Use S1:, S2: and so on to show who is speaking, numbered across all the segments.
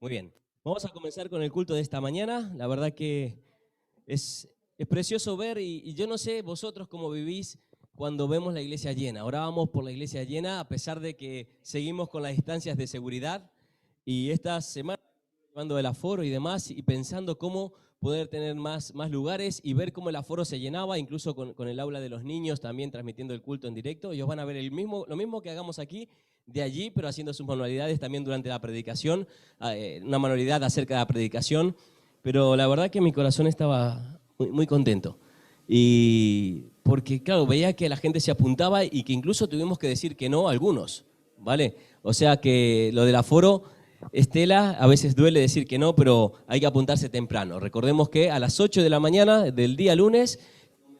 S1: Muy bien, vamos a comenzar con el culto de esta mañana. La verdad que es precioso ver y yo no sé vosotros cómo vivís cuando vemos la iglesia llena. Orábamos por la iglesia llena a pesar de que seguimos con las distancias de seguridad y esta semana llevando el aforo y demás y pensando cómo poder tener más lugares y ver cómo el aforo se llenaba, incluso con el aula de los niños también transmitiendo el culto en directo. Ellos van a ver lo mismo que hagamos aquí de allí, pero haciendo sus manualidades también durante la predicación, una manualidad acerca de la predicación. Pero la verdad que mi corazón estaba muy contento. Y porque, claro, veía que la gente se apuntaba y que incluso tuvimos que decir que no a algunos, ¿vale? O sea que lo del aforo, Estela, a veces duele decir que no, pero hay que apuntarse temprano. Recordemos que a las 8 de la mañana del día lunes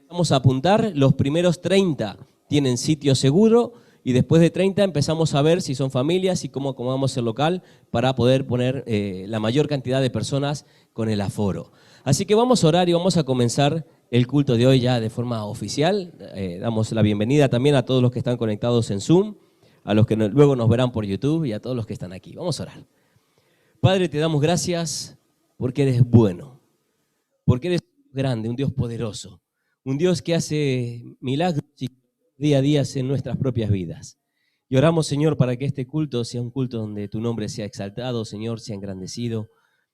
S1: vamos a apuntar, los primeros 30 tienen sitio seguro y después de 30 empezamos a ver si son familias y cómo acomodamos el local para poder poner la mayor cantidad de personas con el aforo. Así que vamos a orar y vamos a comenzar el culto de hoy ya de forma oficial. Damos la bienvenida también a todos los que están conectados en Zoom, a los que luego nos verán por YouTube y a todos los que están aquí. Vamos a orar. Padre, te damos gracias porque eres bueno, porque eres grande, un Dios poderoso, un Dios que hace milagros y día a día en nuestras propias vidas. Y oramos, Señor, para que este culto sea un culto donde tu nombre sea exaltado, Señor, sea engrandecido,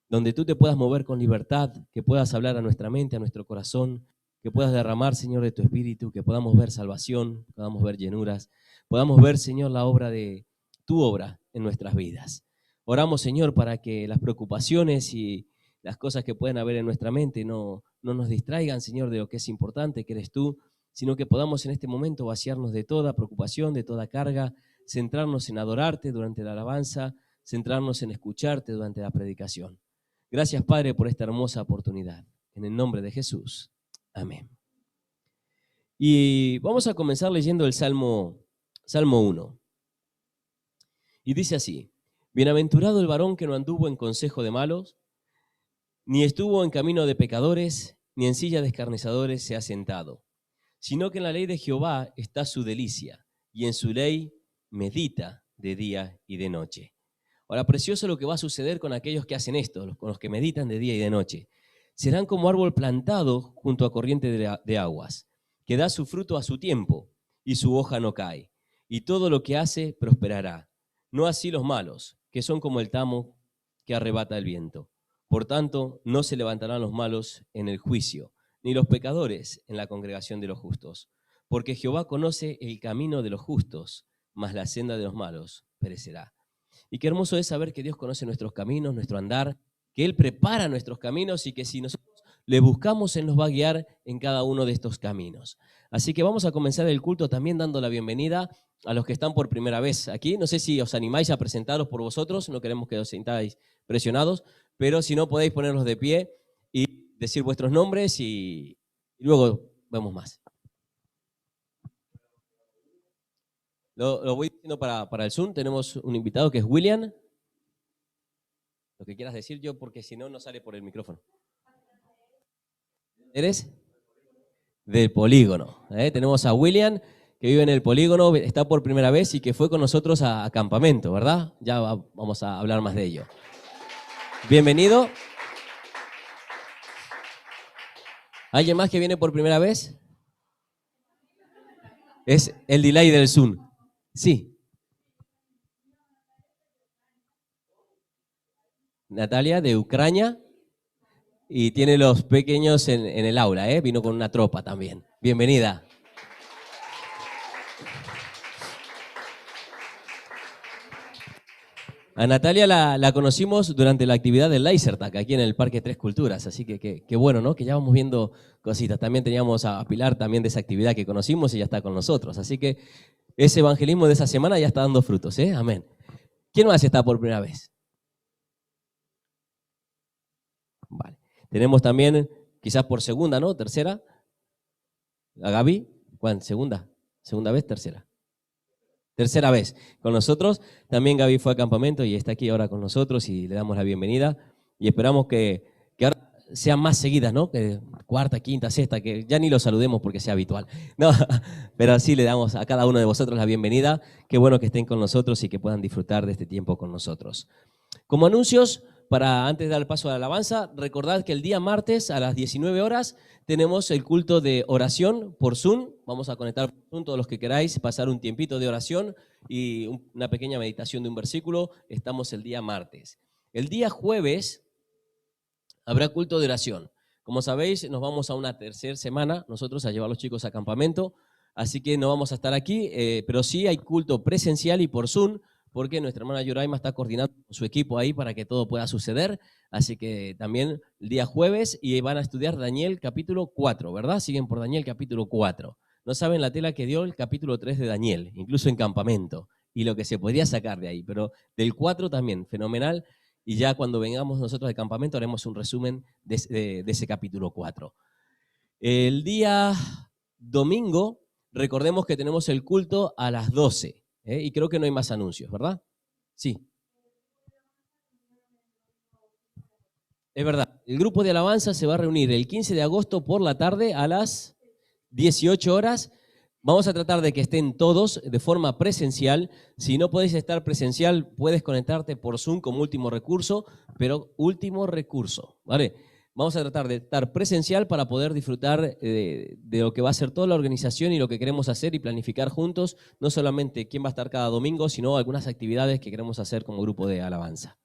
S1: donde tú te puedas mover con libertad, que puedas hablar a nuestra mente, a nuestro corazón, que puedas derramar, Señor, de tu Espíritu, que podamos ver salvación, podamos ver llenuras, podamos ver, Señor, la obra de tu obra en nuestras vidas. Oramos, Señor, para que las preocupaciones y las cosas que pueden haber en nuestra mente no nos distraigan, Señor, de lo que es importante, que eres tú, sino que podamos en este momento vaciarnos de toda preocupación, de toda carga, centrarnos en adorarte durante la alabanza, centrarnos en escucharte durante la predicación. Gracias, Padre, por esta hermosa oportunidad. En el nombre de Jesús. Amén. Y vamos a comenzar leyendo el Salmo 1. Y dice así: Bienaventurado el varón que no anduvo en consejo de malos, ni estuvo en camino de pecadores, ni en silla de escarnecedores se ha sentado, sino que en la ley de Jehová está su delicia, y en su ley medita de día y de noche. Ahora, precioso lo que va a suceder con aquellos que hacen esto, con los que meditan de día y de noche. Serán como árbol plantado junto a corriente de aguas, que da su fruto a su tiempo, y su hoja no cae, y todo lo que hace prosperará. No así los malos, que son como el tamo que arrebata el viento. Por tanto, no se levantarán los malos en el juicio, ni los pecadores en la congregación de los justos. Porque Jehová conoce el camino de los justos, mas la senda de los malos perecerá. Y qué hermoso es saber que Dios conoce nuestros caminos, nuestro andar, que Él prepara nuestros caminos y que si nosotros le buscamos, Él nos va a guiar en cada uno de estos caminos. Así que vamos a comenzar el culto también dando la bienvenida a los que están por primera vez aquí. No sé si os animáis a presentaros por vosotros, no queremos que os sintáis presionados, pero si no podéis ponernos de pie y decir vuestros nombres y luego vemos más. Lo voy diciendo para el Zoom. Tenemos un invitado que es William. Lo que quieras decir yo, porque si no, no sale por el micrófono. ¿Eres? Del polígono. Tenemos a William, que vive en el polígono, está por primera vez y que fue con nosotros a campamento, ¿verdad? Ya vamos a hablar más de ello. Bienvenido. ¿Alguien más que viene por primera vez? Es el delay del Zoom. Sí. Natalia, de Ucrania, y tiene los pequeños en el aula, vino con una tropa también. Bienvenida. A Natalia la conocimos durante la actividad del Lasertag, aquí en el Parque Tres Culturas, así que qué bueno, ¿no? Que ya vamos viendo cositas. También teníamos a Pilar también de esa actividad que conocimos y ya está con nosotros. Así que ese evangelismo de esa semana ya está dando frutos, Amén. ¿Quién más está por primera vez? Vale. Tenemos también, quizás por segunda, ¿no? Tercera. ¿A Gaby? ¿Cuál? ¿Segunda? ¿Segunda vez? Tercera. Tercera vez con nosotros. También Gaby fue a campamento y está aquí ahora con nosotros y le damos la bienvenida. Y esperamos que ahora sean más seguidas, ¿no? Que cuarta, quinta, sexta, que ya ni lo saludemos porque sea habitual. No, pero sí le damos a cada uno de vosotros la bienvenida. Qué bueno que estén con nosotros y que puedan disfrutar de este tiempo con nosotros. Como anuncios, para antes de dar el paso a la alabanza, recordad que el día martes a las 19 horas tenemos el culto de oración por Zoom. Vamos a conectar por Zoom todos los que queráis pasar un tiempito de oración y una pequeña meditación de un versículo. Estamos el día martes. El día jueves habrá culto de oración. Como sabéis, nos vamos a una tercera semana nosotros a llevar a los chicos a campamento, así que no vamos a estar aquí, pero sí hay culto presencial y por Zoom, porque nuestra hermana Yoraima está coordinando con su equipo ahí para que todo pueda suceder. Así que también el día jueves y van a estudiar Daniel capítulo 4, ¿verdad? Siguen por Daniel capítulo 4. No saben la tela que dio el capítulo 3 de Daniel, incluso en campamento, y lo que se podría sacar de ahí. Pero del 4 también, fenomenal. Y ya cuando vengamos nosotros de campamento haremos un resumen de ese capítulo 4. El día domingo, recordemos que tenemos el culto a las 12. Y creo que no hay más anuncios, ¿verdad? Sí. Es verdad. El grupo de alabanza se va a reunir el 15 de agosto por la tarde a las 18 horas. Vamos a tratar de que estén todos de forma presencial. Si no podéis estar presencial, puedes conectarte por Zoom como último recurso, pero último recurso, ¿vale? Vamos a tratar de estar presencial para poder disfrutar de lo que va a ser toda la organización y lo que queremos hacer y planificar juntos, no solamente quién va a estar cada domingo, sino algunas actividades que queremos hacer como grupo de alabanza.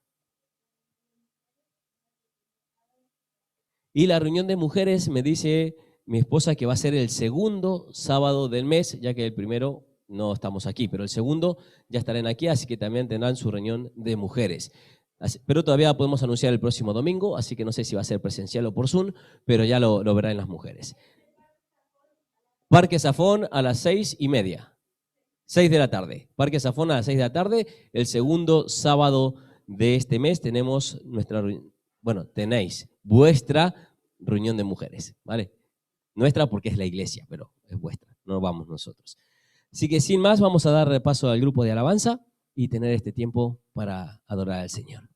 S1: Y la reunión de mujeres, me dice mi esposa, que va a ser el segundo sábado del mes, ya que el primero no estamos aquí, pero el segundo ya estarán aquí, así que también tendrán su reunión de mujeres. Pero todavía podemos anunciar el próximo domingo, así que no sé si va a ser presencial o por Zoom, pero ya lo verán las mujeres. Parque Zafón a las 6:30, 6 de la tarde. Parque Zafón a las 6 de la tarde, el segundo sábado de este mes tenemos tenéis vuestra reunión de mujeres, ¿vale? Nuestra porque es la iglesia, pero es vuestra, no vamos nosotros. Así que sin más, vamos a dar repaso al grupo de alabanza y tener este tiempo para adorar al Señor.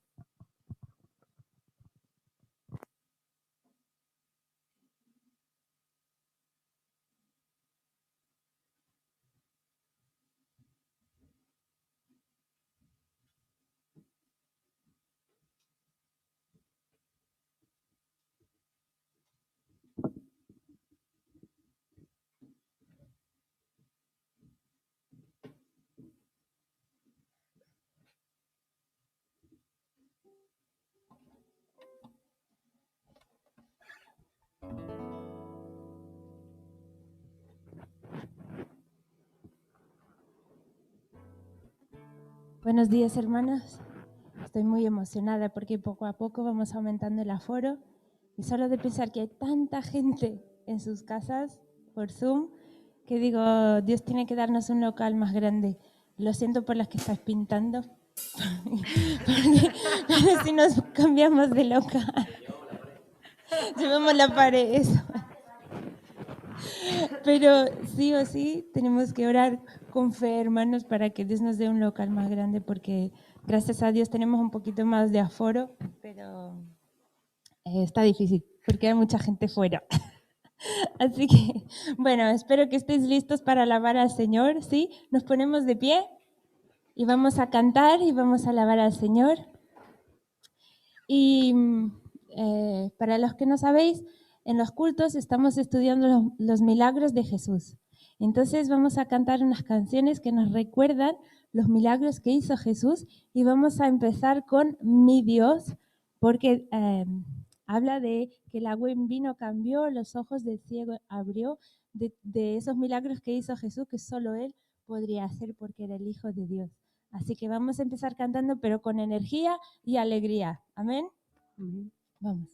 S2: Buenos días, hermanos. Estoy muy emocionada porque poco a poco vamos aumentando el aforo y solo de pensar que hay tanta gente en sus casas por Zoom que digo, Dios tiene que darnos un local más grande. Lo siento por las que estás pintando, porque si nos cambiamos de local, llevamos la pared, eso. Pero sí o sí tenemos que orar con fe, hermanos, para que Dios nos dé un local más grande, porque gracias a Dios tenemos un poquito más de aforo, pero está difícil, porque hay mucha gente fuera. Así que, bueno, espero que estéis listos para alabar al Señor, ¿sí? Nos ponemos de pie y vamos a cantar y vamos a alabar al Señor. Y para los que no sabéis, en los cultos estamos estudiando los milagros de Jesús. Entonces vamos a cantar unas canciones que nos recuerdan los milagros que hizo Jesús y vamos a empezar con Mi Dios, porque habla de que el agua en vino cambió, los ojos del ciego abrió, de esos milagros que hizo Jesús que solo Él podría hacer porque era el Hijo de Dios. Así que vamos a empezar cantando, pero con energía y alegría. ¿Amén? Vamos.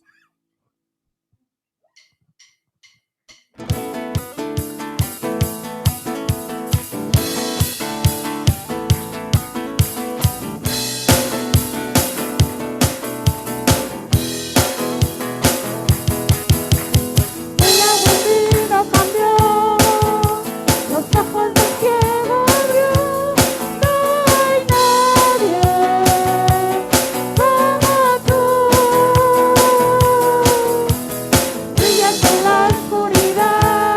S3: Brillas en la oscuridad.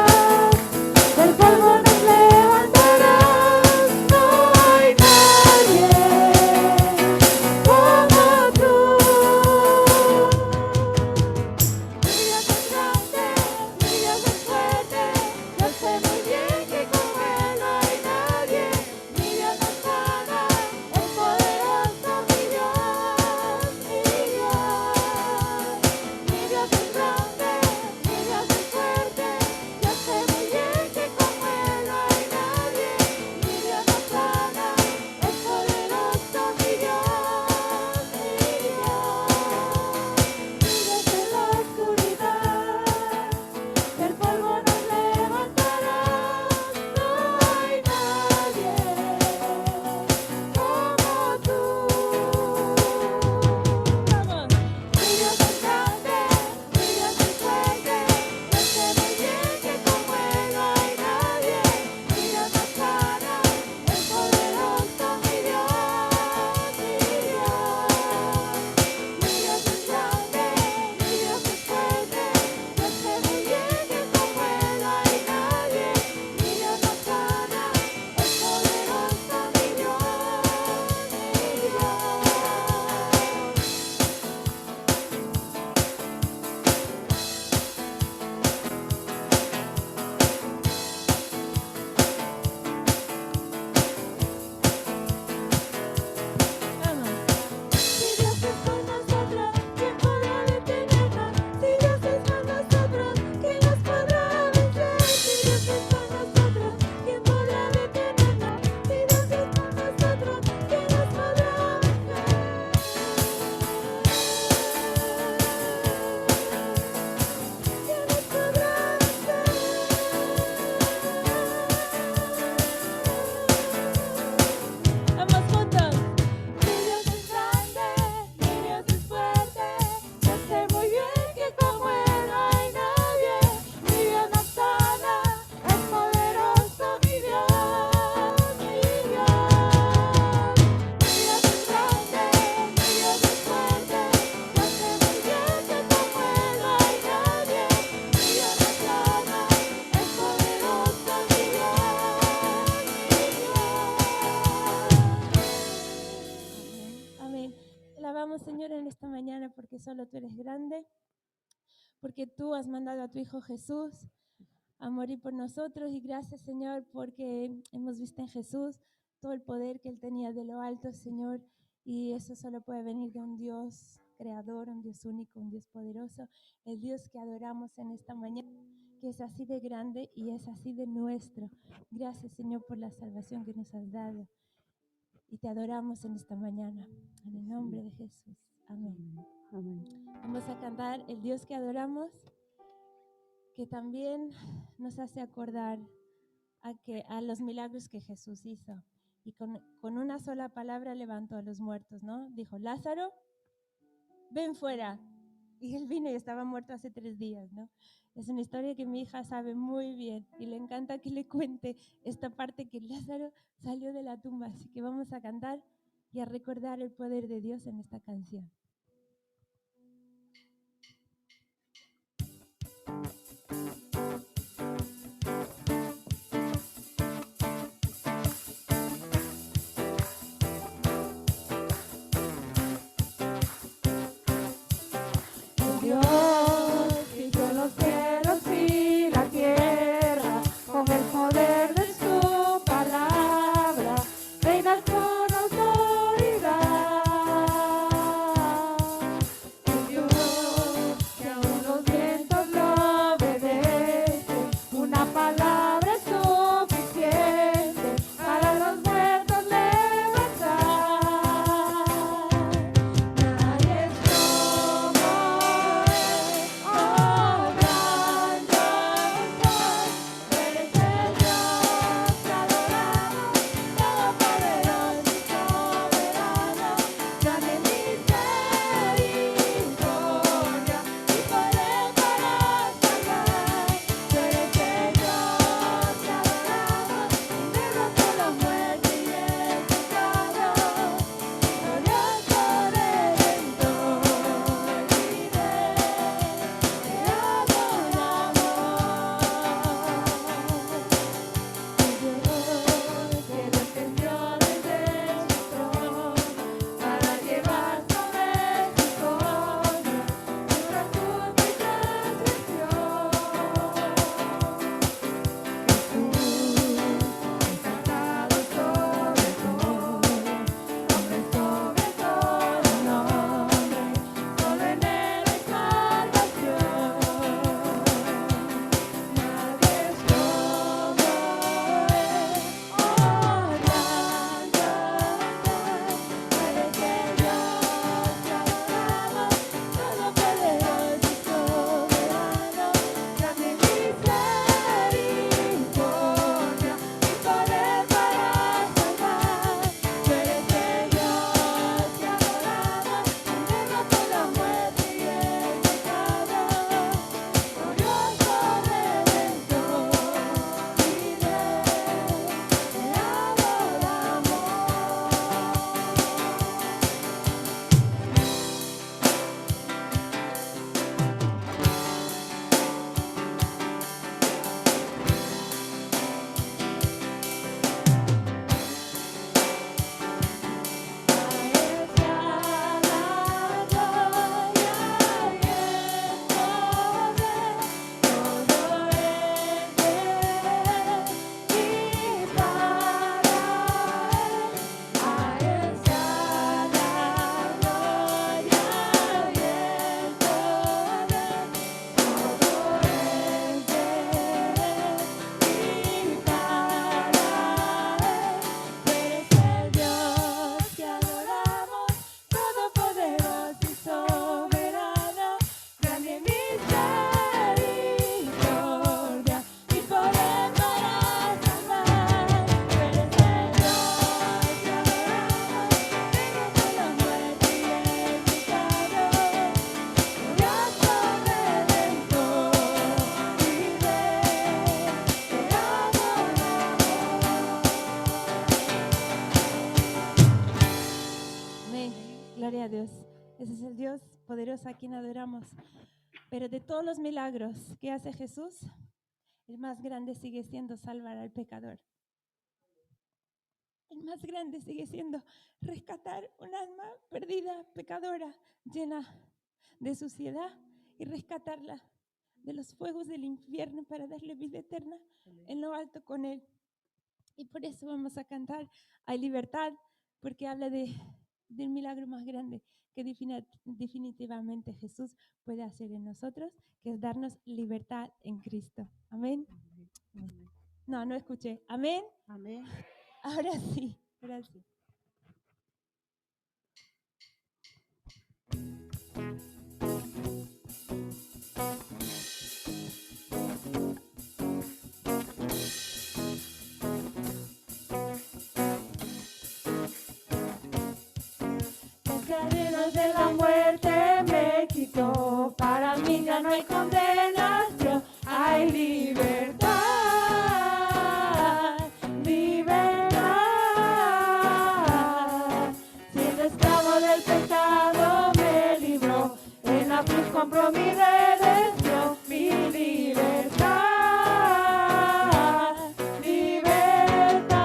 S2: alabamos, Señor, en esta mañana porque solo tú eres grande, porque tú has mandado a tu Hijo Jesús a morir por nosotros. Y gracias, Señor, porque hemos visto en Jesús todo el poder que Él tenía de lo alto, Señor. Y eso solo puede venir de un Dios creador, un Dios único, un Dios poderoso, el Dios que adoramos en esta mañana, que es así de grande y es así de nuestro. Gracias, Señor, por la salvación que nos has dado. Y te adoramos en esta mañana, en el nombre de Jesús. Amén.
S3: Amén.
S2: Vamos a cantar El Dios que adoramos, que también nos hace acordar a los milagros que Jesús hizo. Y con una sola palabra levantó a los muertos, ¿no? Dijo, Lázaro, ven fuera. Y él vino y estaba muerto hace 3 días, ¿no? Es una historia que mi hija sabe muy bien y le encanta que le cuente esta parte que Lázaro salió de la tumba. Así que vamos a cantar y a recordar el poder de Dios en esta canción.
S3: Dios hizo los cielos y la tierra con el poder de su palabra, reina con autoridad. Un Dios que aún los vientos lo obedecen, una palabra es suficiente para los muertos levantar. Nadie es como Él, oh gran Dios, eres el Dios que adoramos, todopoderoso y soberano, grande misericordia y poder para salvar. Tú eres el Dios que adoramos, derrotó la muerte y el pecado, glorioso Redentor y Rey, te adoramos. Dios que descendió desde su trono para llevar sobre sus hombros nuestra culpa y transgresión. Jesús, exaltado sobre todo, nombre sobre todo nombre, solo en Él hay salvación. Nadie es como Él, oh gran Dios, eres el Dios que adoramos, todopoderoso y soberano, grande misericordia y poder para salvar. Tú eres el Dios que adoramos, derrotó la muerte y el pecado, glorioso Redentor y Rey, te Eres el Dios que adoramos, todopoderoso y soberano, grande misericordia y poder para salvar. Eres el Dios que adoramos, derrotó la muerte y el pecado, glorioso Redentor y Rey, te
S2: Amén. Gloria a Dios. Ese es el Dios poderoso a quien adoramos. Pero de todos los milagros que hace Jesús, el más grande sigue siendo salvar al pecador. El más grande sigue siendo rescatar un alma perdida, pecadora, llena de suciedad y rescatarla de los fuegos del infierno para darle vida eterna en lo alto con Él. Y por eso vamos a cantar Hay libertad, porque habla del milagro más grande que definitivamente Jesús puede hacer en nosotros, que es darnos libertad en Cristo. Amén. No escuché. Amén.
S3: Amén.
S2: Ahora sí, ahora sí.
S3: Las cadenas de la muerte me quitó, para mí ya no hay condenación, hay libertad, libertad. Si el esclavo del pecado me libró, en la cruz compró mi redención, mi libertad, libertad.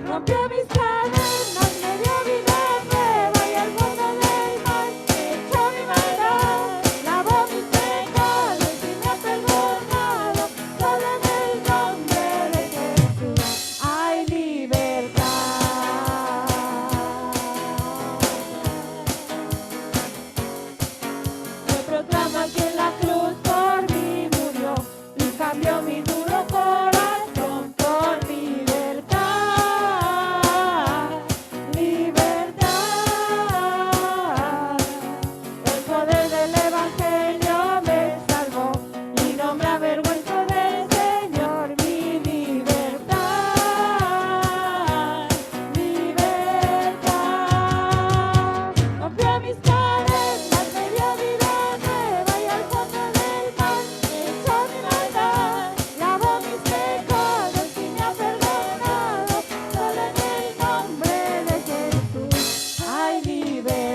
S3: Rompió mis cadenas, me dio vida nueva y al fondo del mar echó mi maldad. Lavó mis pecados y me ha perdonado, solo en el nombre de Jesús hay libertad. Me proclama que en la cruz por mí murió y cambió mi duro corazón por libertad, libertad. El poder del evangelio me salvó y no me avergüenzo del Señor, mi libertad, libertad. Rompió mis cadenas, me dio vida nueva y al fondo del mar echó mi maldad. Lavó mis pecados y me ha perdonado, solo en el nombre de Jesús hay libertad.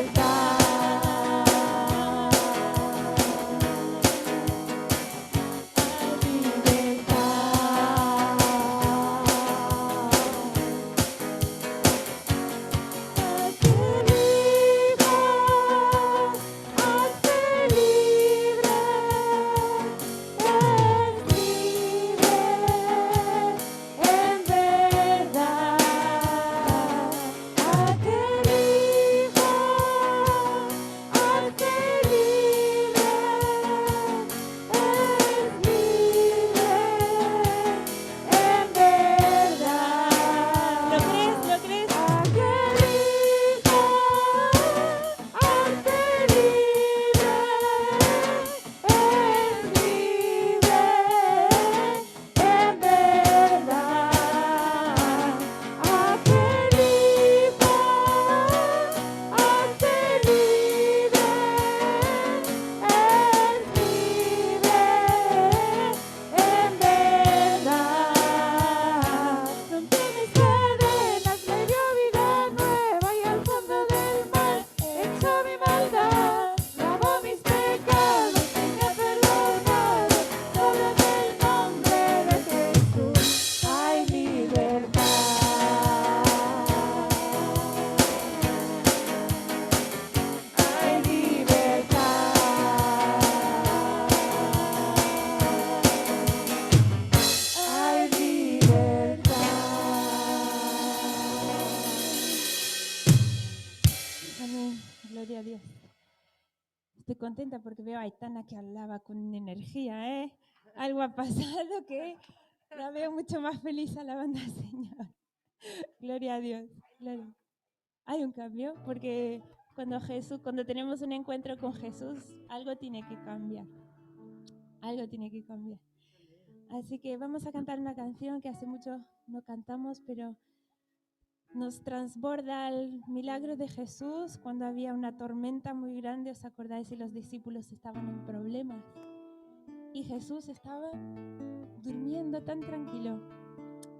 S2: ¿Lo crees? ¿Lo crees?
S3: Rompió mis cadenas, me dio vida nueva y al fondo del mar echó mi maldad. Lavó mis pecados y me ha perdonado, solo en el nombre de Jesús hay libertad. Hay libertad.
S2: Amén. Gloria a Dios. Estoy contenta porque veo a Aitana que alaba con energía, ¿eh? Algo ha pasado que la veo mucho más feliz alabando al Señor. Gloria a Dios. Gloria. Hay un cambio porque cuando tenemos un encuentro con Jesús, algo tiene que cambiar. Algo tiene que cambiar. Así que vamos a cantar una canción que hace mucho no cantamos, pero nos transborda el milagro de Jesús cuando había una tormenta muy grande. ¿Os acordáis? Y los discípulos estaban en problemas. Y Jesús estaba durmiendo tan tranquilo.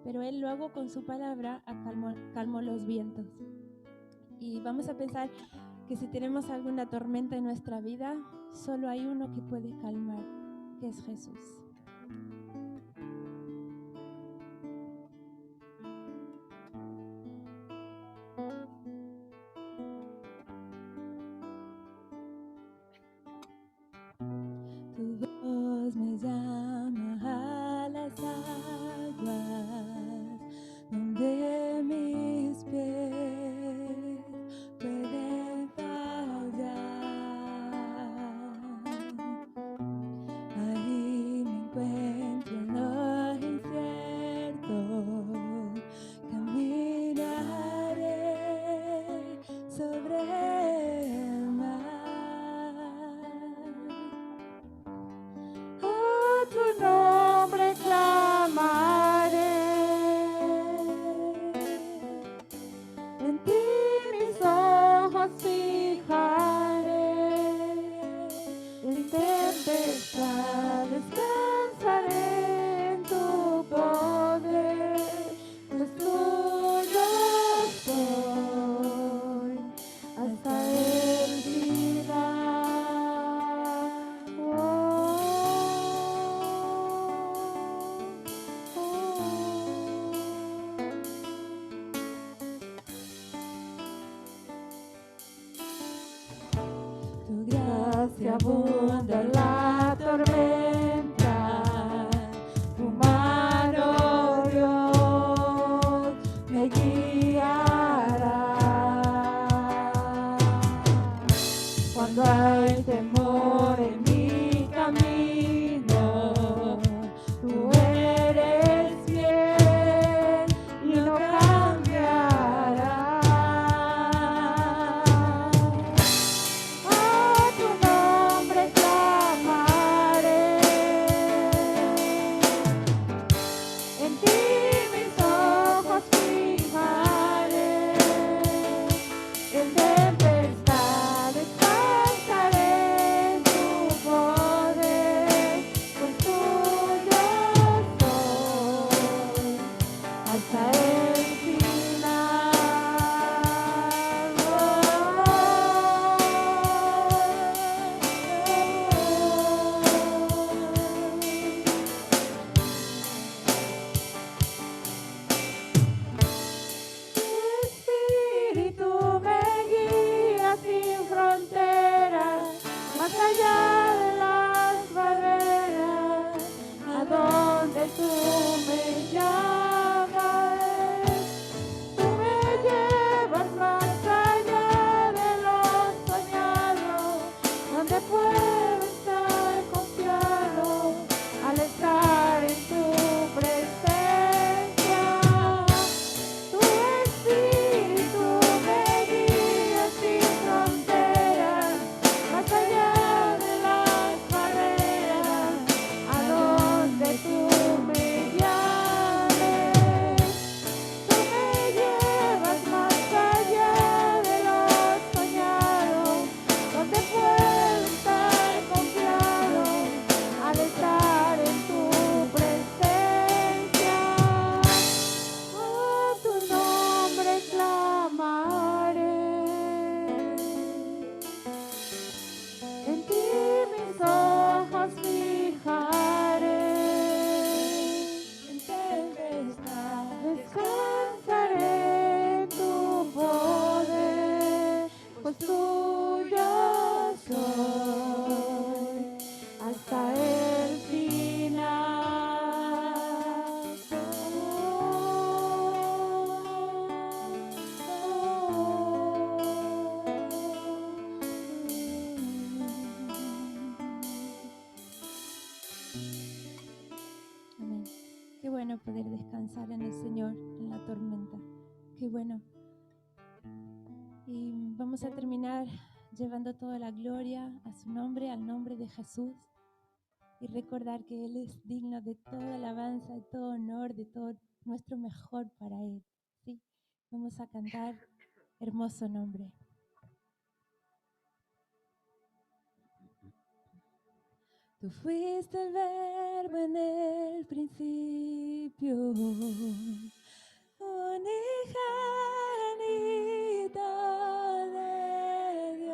S2: Pero Él luego con su palabra calmó los vientos. Y vamos a pensar que si tenemos alguna tormenta en nuestra vida, solo hay uno que puede calmar, que es Jesús.
S3: si abunda la tormenta, tu mano, Dios, me guiará. Cuando hay temor en mi camino, tú eres fiel y no cambiarás. A tu nombre clamaré, en ti mis ojos fijaré, en tempestad descansaré en tu poder, pues tuyo soy hasta el final. Tu espíritu me guía sin fronteras, más allá de las barreras, a donde tú me llamas. Tú me llevas más allá de lo soñado, donde puedo estar confiado al estar en tu presencia. Tu espíritu me guía sin fronteras, más allá de las barreras, a donde tú me llames. Tú me llevas más allá de lo soñado, donde puedo estar confiado al estar en tu presencia. A tu nombre clamaré, en ti mis ojos fijaré, en tempestad descansaré en tu poder, pues tuyo soy hasta el
S2: Amén. Qué bueno poder descansar en el Señor en la tormenta. Qué bueno. Y vamos a terminar llevando toda la gloria a su nombre, al nombre de Jesús. Y recordar que Él es digno de toda alabanza, de todo honor, de todo nuestro mejor para Él. ¿Sí? Vamos a cantar hermoso nombre. Tú fuiste el verbo en el principio, unigénito de Dios.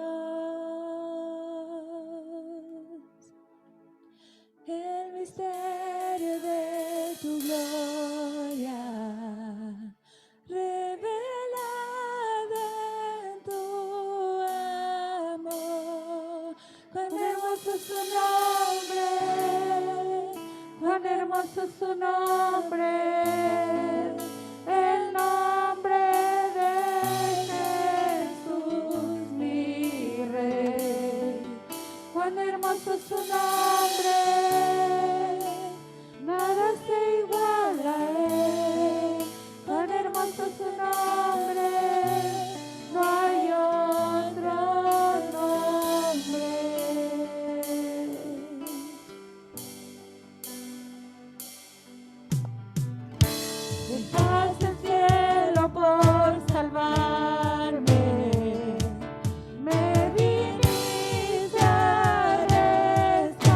S2: El misterio de tu gloria, revelado en tu amor. Cuán hermoso es su nombre, cuán hermoso es su nombre, el nombre de Jesús mi Rey. Cuán hermoso es su nombre, nada se iguala a él. Cuán hermoso es su nombre, no hay otro nombre. Dejaste el cielo por salvarme, me viniste a rescatar.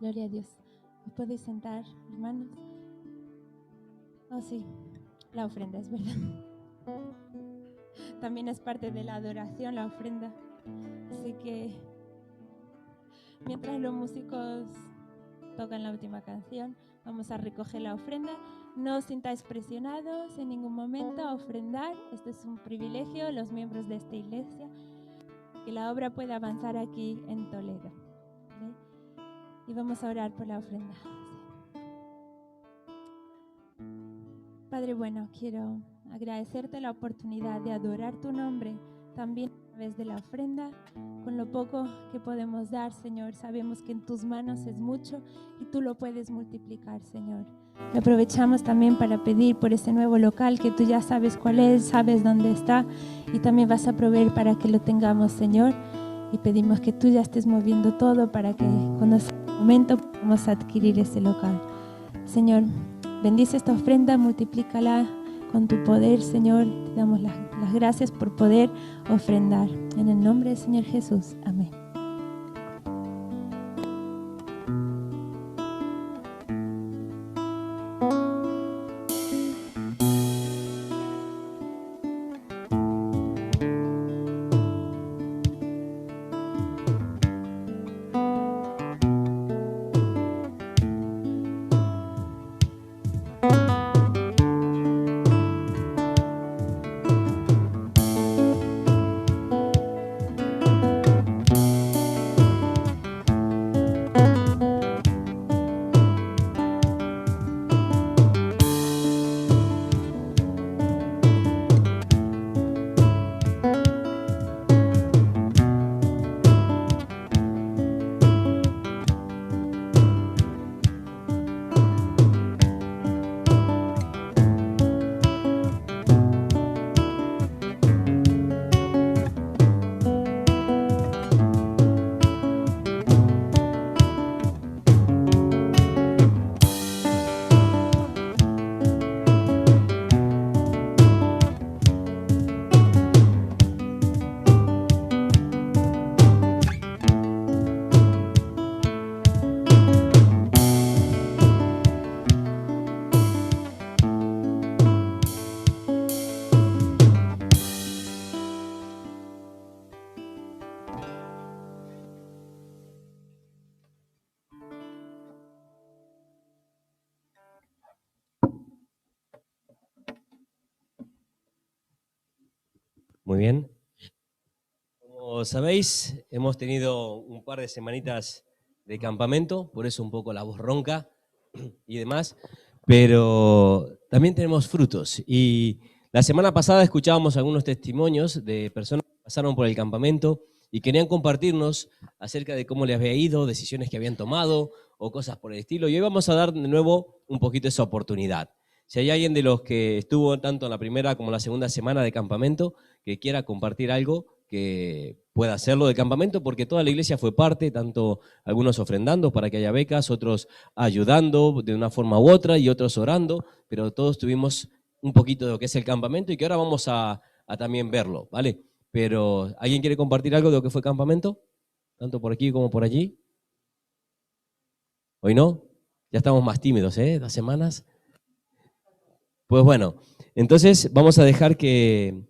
S2: Gloria a Dios. ¿Os podéis sentar, hermanos? Oh, sí, la ofrenda, es verdad. También es parte de la adoración, la ofrenda. Así que mientras los músicos tocan la última canción, vamos a recoger la ofrenda. No os sintáis presionados en ningún momento a ofrendar. Esto es un privilegio, los miembros de esta iglesia, que la obra pueda avanzar aquí en Toledo. ¿Vale? Y vamos a orar por la ofrenda. Padre bueno, quiero agradecerte la oportunidad de adorar tu nombre también a través de la ofrenda. Con lo poco que podemos dar, Señor, sabemos que en tus manos es mucho y tú lo puedes multiplicar, Señor. Y aprovechamos también para pedir por ese nuevo local que tú ya sabes cuál es, sabes dónde está y también vas a proveer para que lo tengamos, Señor. Y pedimos que tú ya estés moviendo todo para que cuando sea el momento podamos adquirir ese local. Señor, bendice esta ofrenda, multiplícala con tu poder, Señor. Te damos las gracias por poder ofrendar. En el nombre del Señor Jesús. Amén.
S1: Muy bien. Como sabéis, hemos tenido un par de semanitas de campamento, por eso un poco la voz ronca y demás, pero también tenemos frutos. Y la semana pasada escuchábamos algunos testimonios de personas que pasaron por el campamento y querían compartirnos acerca de cómo les había ido, decisiones que habían tomado o cosas por el estilo. Y hoy vamos a dar de nuevo un poquito esa oportunidad. Si hay alguien de los que estuvo tanto en la primera como en la segunda semana de campamento que quiera compartir algo, que pueda hacerlo del campamento, porque toda la iglesia fue parte, tanto algunos ofrendando para que haya becas, otros ayudando de una forma u otra y otros orando, pero todos tuvimos un poquito de lo que es el campamento y que ahora vamos a también verlo, ¿vale? Pero, ¿alguien quiere compartir algo de lo que fue campamento? Tanto por aquí como por allí. ¿Hoy no? Ya estamos más tímidos, ¿eh? 2 semanas. Pues bueno, entonces vamos a dejar que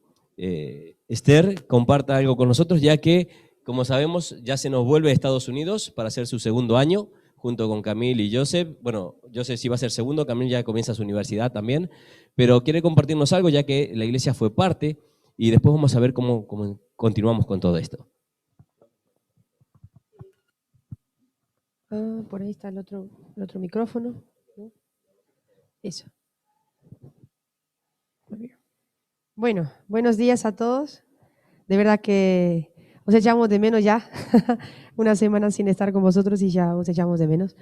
S1: Esther comparta algo con nosotros, ya que, como sabemos, ya se nos vuelve a Estados Unidos para hacer su segundo año, junto con Camille y Joseph. Bueno, Joseph sí va a ser segundo, Camille ya comienza su universidad también, pero quiere compartirnos algo, ya que la iglesia fue parte, y después vamos a ver cómo continuamos con todo esto.
S4: Por ahí está el otro micrófono, ¿no? Eso. Muy bien. Bueno, buenos días a todos. De verdad que os echamos de menos ya. Una semana sin estar con vosotros y ya os echamos de menos.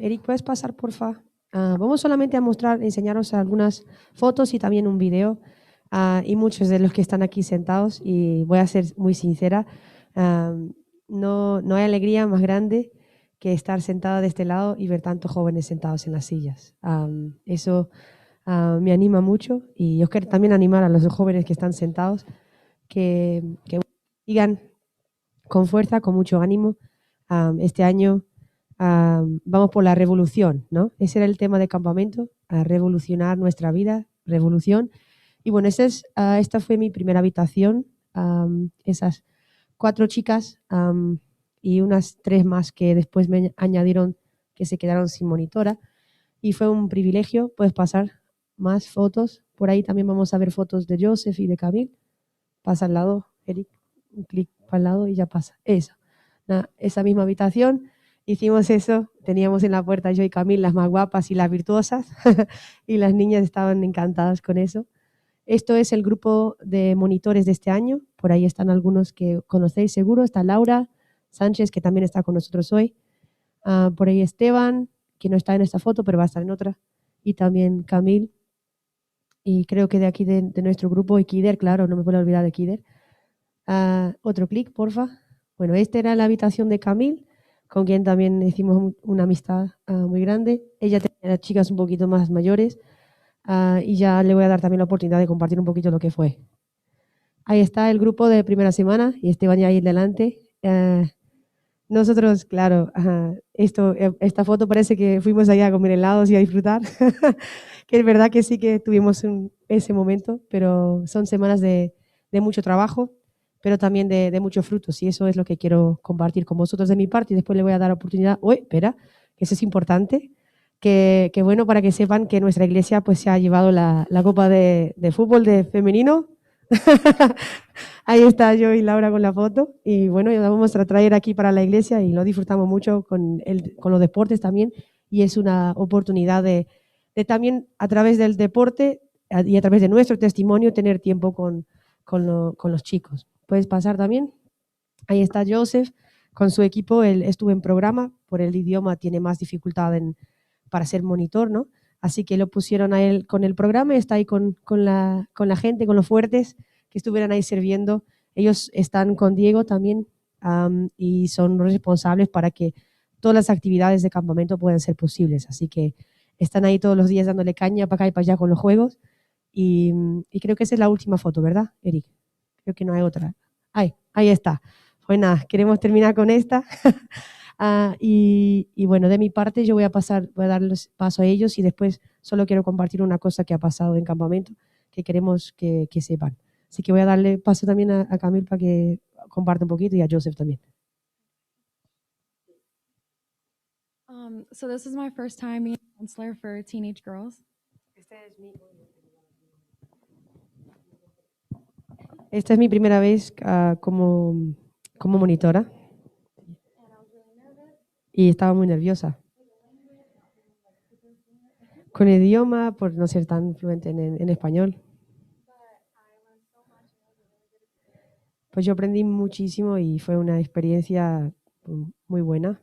S4: Eric, ¿puedes pasar, porfa? Vamos solamente a enseñaros algunas fotos y también un video. Y muchos de los que están aquí sentados, y voy a ser muy sincera, no hay alegría más grande que estar sentada de este lado y ver tantos jóvenes sentados en las sillas. Eso me anima mucho, y yo quiero también animar a los jóvenes que están sentados que sigan con fuerza, con mucho ánimo. Este año vamos por la revolución, ¿no? Ese era el tema de campamento, a revolucionar nuestra vida, revolución. Y bueno, esta fue mi primera habitación. Esas 4 chicas y unas 3 más que después me añadieron que se quedaron sin monitora. Y fue un privilegio. Puedes pasar más fotos. Por ahí también vamos a ver fotos de Joseph y de Camille. Pasa al lado, Eric, un clic para el lado y ya pasa. Esa misma habitación. Hicimos eso, teníamos en la puerta yo y Camille las más guapas y las virtuosas y las niñas estaban encantadas con eso. Esto es el grupo de monitores de este año. Por ahí están algunos que conocéis seguro. Está Laura Sánchez, que también está con nosotros hoy. Por ahí Esteban, que no está en esta foto, pero va a estar en otra. Y también Camille. Y creo que de aquí de nuestro grupo, y Kider, claro, no me puedo olvidar de Kider. Otro clic, porfa. Bueno, esta era la habitación de Camille, con quien también hicimos una amistad muy grande. Ella tenía las chicas un poquito más mayores. Y ya le voy a dar también la oportunidad de compartir un poquito lo que fue. Ahí está el grupo de primera semana y Esteban ya ahí delante. Nosotros, claro, esta foto parece que fuimos allá a comer helados y a disfrutar, que es verdad que sí que tuvimos ese momento, pero son semanas de mucho trabajo, pero también de muchos frutos, y eso es lo que quiero compartir con vosotros de mi parte, y después le voy a dar la oportunidad, espera, que eso es importante, que bueno, para que sepan que nuestra iglesia pues se ha llevado la copa de fútbol de femenino. Ahí está yo y Laura con la foto, y bueno, la vamos a traer aquí para la iglesia y lo disfrutamos mucho con los deportes también, y es una oportunidad de también a través del deporte y a través de nuestro testimonio tener tiempo con los chicos. ¿Puedes pasar también? Ahí está Joseph con su equipo. Él estuvo en programa, por el idioma tiene más dificultad para ser monitor, ¿no? Así que lo pusieron a él con el programa y está ahí con la gente, con los fuertes que estuvieran ahí sirviendo. Ellos están con Diego también y son responsables para que todas las actividades de campamento puedan ser posibles. Así que están ahí todos los días dándole caña para acá y para allá con los juegos. Y creo que esa es la última foto, ¿verdad, Eric? Creo que no hay otra. Ahí está. Pues nada, queremos terminar con esta. Y bueno, de mi parte yo voy a darles paso a ellos y después solo quiero compartir una cosa que ha pasado en campamento que queremos que sepan. Así que voy a darle paso también a Camille para que comparta un poquito y a Joseph también.
S5: So this is my first time being a counselor for teenage girls.
S4: Esta es mi primera vez como monitora y estaba muy nerviosa. Con el idioma, por no ser tan fluente en español. Pues yo aprendí muchísimo y fue una experiencia muy buena.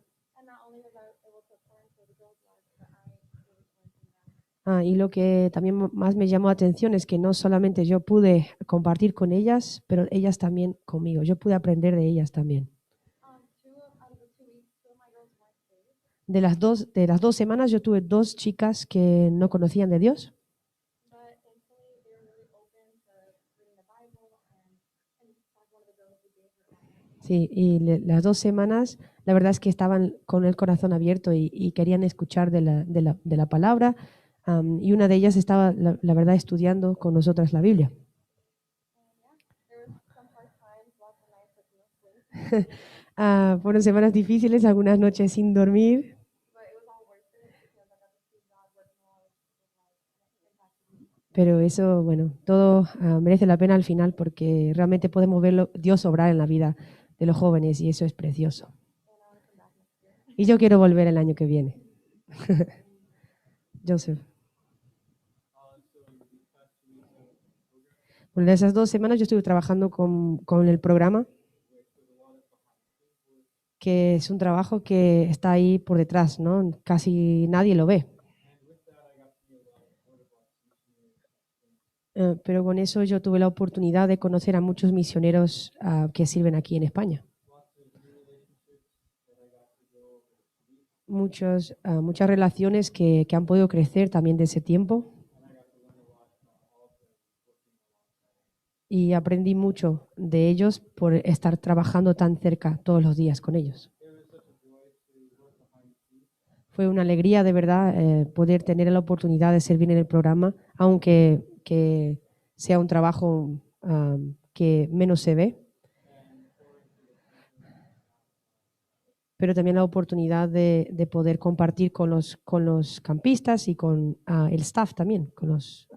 S4: Y lo que también más me llamó la atención es que no solamente yo pude compartir con ellas, pero ellas también conmigo. Yo pude aprender de ellas también. De las dos semanas yo tuve 2 chicas que no conocían de Dios. Sí, y las 2 semanas la verdad es que estaban con el corazón abierto y querían escuchar de la palabra. Y una de ellas estaba, la verdad, estudiando con nosotras la Biblia. Fueron semanas difíciles, algunas noches sin dormir. Pero eso, bueno, todo merece la pena al final porque realmente podemos ver Dios obrar en la vida de los jóvenes y eso es precioso. Y yo quiero volver el año que viene. Joseph. Bueno, de esas 2 semanas yo estuve trabajando con el programa, que es un trabajo que está ahí por detrás, ¿no? Casi nadie lo ve. Pero con eso yo tuve la oportunidad de conocer a muchos misioneros que sirven aquí en España. Muchas relaciones que han podido crecer también de ese tiempo. Y aprendí mucho de ellos por estar trabajando tan cerca todos los días con ellos. fue una alegría de verdad poder tener la oportunidad de servir en el programa, aunque que sea un trabajo que menos se ve, pero también la oportunidad de poder compartir con los campistas y con el staff también, con los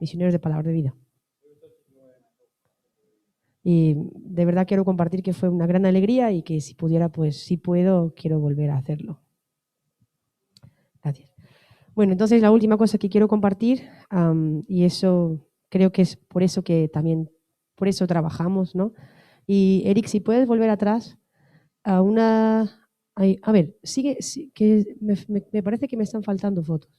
S4: misioneros de Palabra de Vida. Y de verdad quiero compartir que fue una gran alegría y que si pudiera, pues si puedo, quiero volver a hacerlo. Gracias. Bueno, entonces la última cosa que quiero compartir, y eso creo que es por eso que también, por eso trabajamos, ¿no? Y Eric, si puedes volver atrás a una... A ver, sigue, que me parece que me están faltando fotos.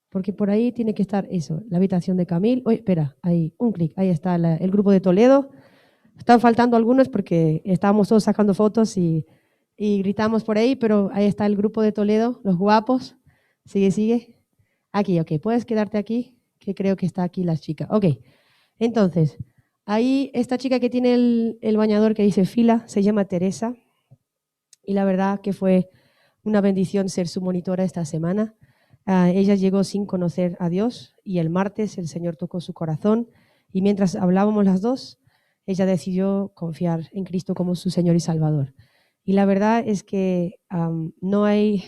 S4: Porque por ahí tiene que estar eso, la habitación de Camil. Oye, espera, ahí, un clic, ahí está el grupo de Toledo. Están faltando algunos porque estábamos todos sacando fotos y gritamos por ahí, pero ahí está el grupo de Toledo, los guapos. Sigue. Aquí, ok, puedes quedarte aquí, que creo que está aquí la chica. Ok, entonces, ahí esta chica que tiene el bañador que dice fila, se llama Teresa. Y la verdad que fue una bendición ser su monitora esta semana. Ella llegó sin conocer a Dios y el martes el Señor tocó su corazón y mientras hablábamos las dos, ella decidió confiar en Cristo como su Señor y Salvador. Y la verdad es que no hay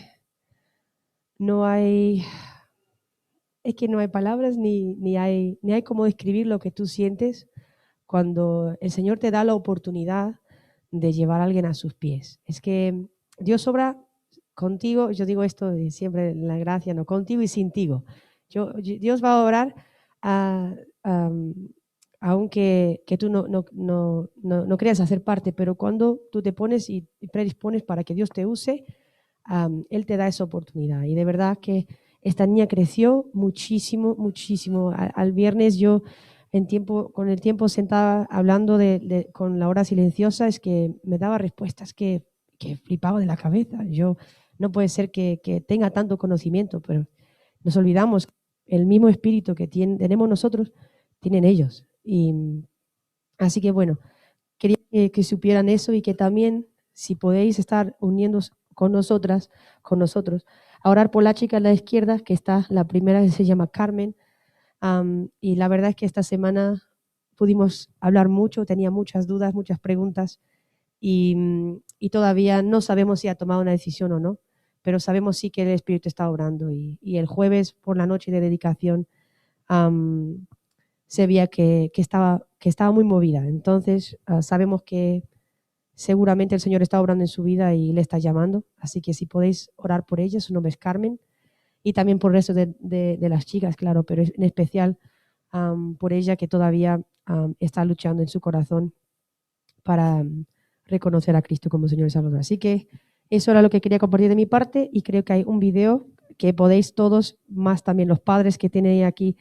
S4: palabras ni hay cómo describir lo que tú sientes cuando el Señor te da la oportunidad de llevar a alguien a sus pies. Es que Dios obra contigo, yo digo esto siempre en la gracia, no contigo y sin ti. Dios va a obrar aunque tú no creas hacer parte, pero cuando tú te pones y predispones para que Dios te use, Él te da esa oportunidad. Y de verdad que esta niña creció muchísimo. Al viernes yo con el tiempo sentada hablando con la hora silenciosa, es que me daba respuestas que flipaba de la cabeza. No puede ser que tenga tanto conocimiento, pero nos olvidamos, el mismo espíritu que tenemos nosotros, tienen ellos. Y así que bueno, quería que supieran eso y que también, si podéis estar uniéndoos con nosotros, a orar por la chica a la izquierda, que está la primera, que se llama Carmen. Y la verdad es que esta semana pudimos hablar mucho, tenía muchas dudas, muchas preguntas y todavía no sabemos si ha tomado una decisión o no, pero sabemos sí que el Espíritu está obrando y el jueves por la noche de dedicación se veía que estaba muy movida. Entonces sabemos que seguramente el Señor está obrando en su vida y le está llamando, así que si podéis orar por ella, su nombre es Carmen. Y también por el resto de las chicas, claro, pero en especial por ella que todavía está luchando en su corazón para reconocer a Cristo como Señor y Salvador. Así que eso era lo que quería compartir de mi parte y creo que hay un video que podéis todos, más también los padres que tienen aquí,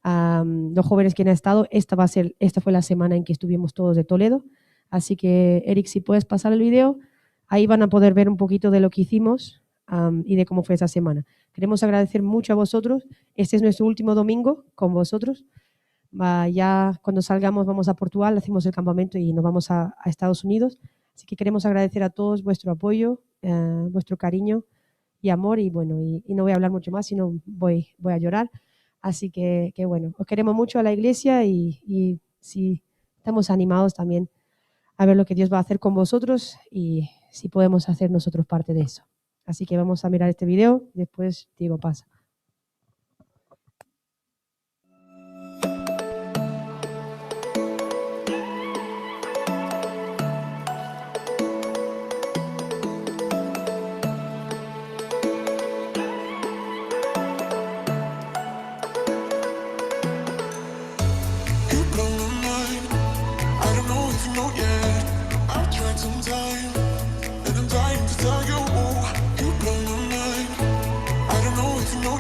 S4: los jóvenes que han estado. Esta fue la semana en que estuvimos todos de Toledo. Así que, Eric, si puedes pasar el video, ahí van a poder ver un poquito de lo que hicimos y de cómo fue esa semana. Queremos agradecer mucho a vosotros. Este es nuestro último domingo con vosotros. Ya cuando salgamos vamos a Portugal, hacemos el campamento y nos vamos a Estados Unidos. Así que queremos agradecer a todos vuestro apoyo, vuestro cariño y amor. Y bueno, y no voy a hablar mucho más, sino voy a llorar. Así que bueno, os queremos mucho a la iglesia y sí, estamos animados también a ver lo que Dios va a hacer con vosotros y si podemos hacer nosotros parte de eso. Así que vamos a mirar este video, después Diego pasa.
S6: You blow my mind. I don't know if you know yet. I've tried some time, and I'm dying to tell you. You blow my mind. I don't know if you know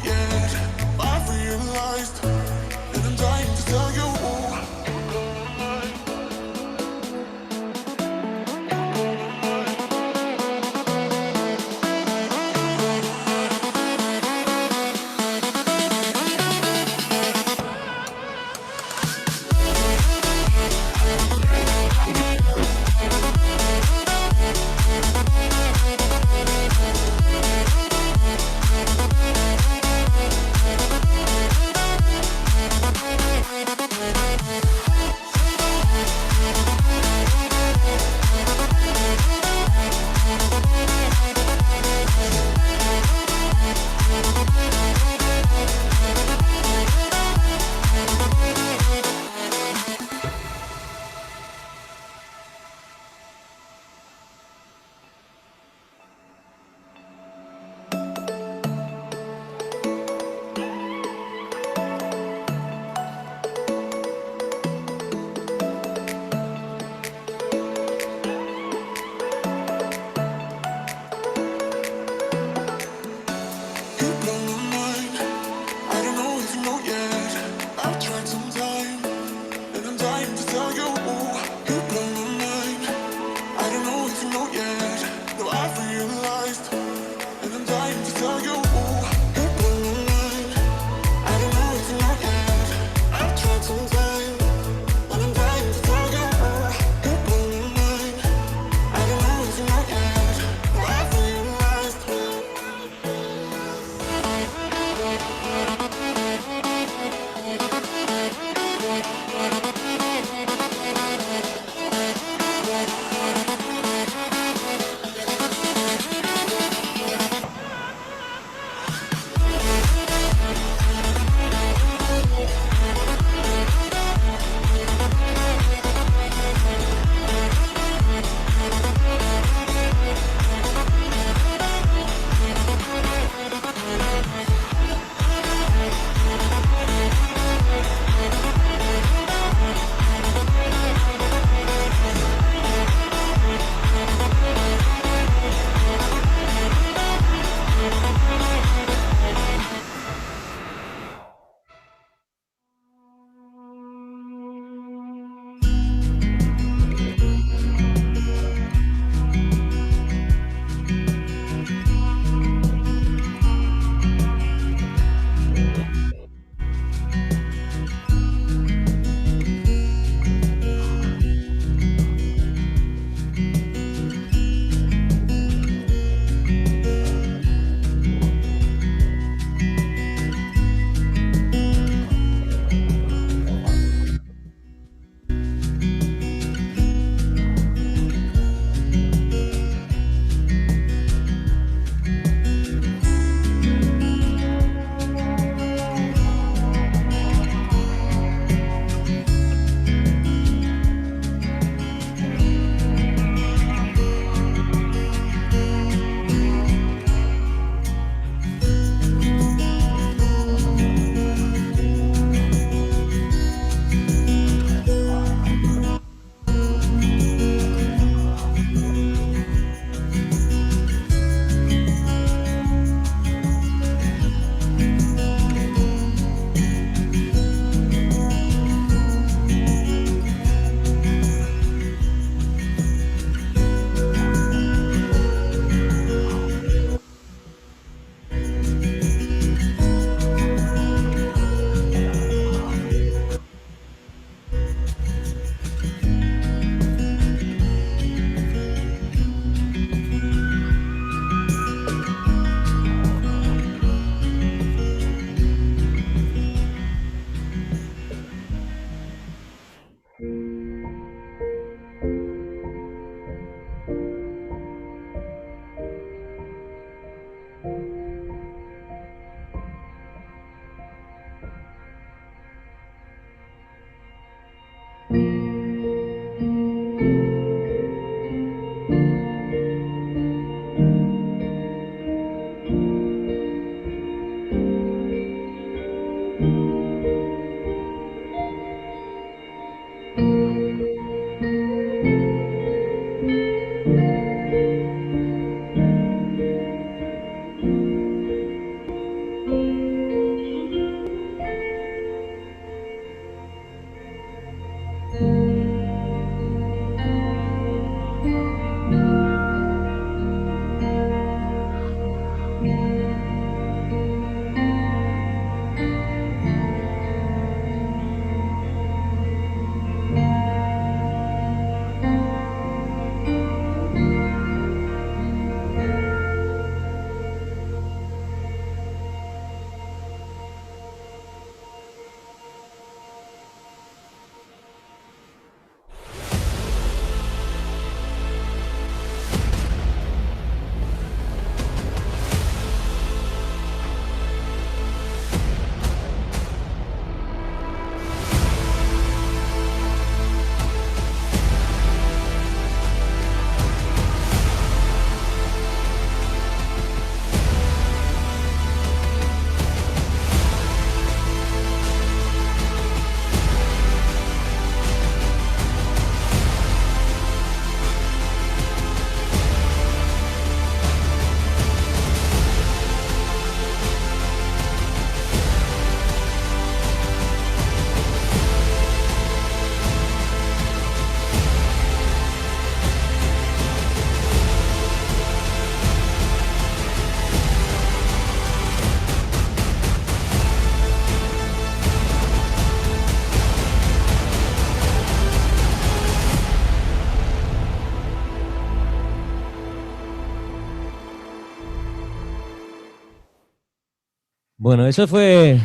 S1: Bueno, eso fue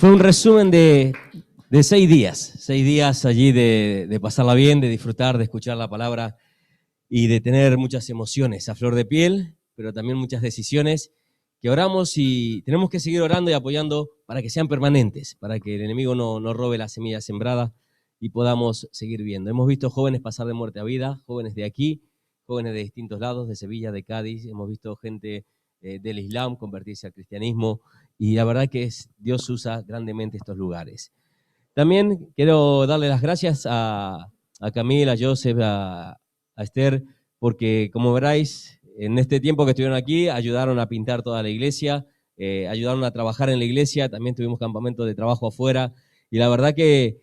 S1: un resumen de 6 días. 6 días allí de pasarla bien, de disfrutar, de escuchar la palabra y de tener muchas emociones a flor de piel, pero también muchas decisiones que oramos y tenemos que seguir orando y apoyando para que sean permanentes, para que el enemigo no robe la semilla sembrada y podamos seguir viendo. Hemos visto jóvenes pasar de muerte a vida, jóvenes de aquí, jóvenes de distintos lados, de Sevilla, de Cádiz, hemos visto gente del Islam convertirse al cristianismo y la verdad que Dios usa grandemente estos lugares. También quiero darle las gracias a Camila, a Joseph, a Esther, porque como veráis, en este tiempo que estuvieron aquí, ayudaron a pintar toda la iglesia, ayudaron a trabajar en la iglesia, también tuvimos campamentos de trabajo afuera, y la verdad que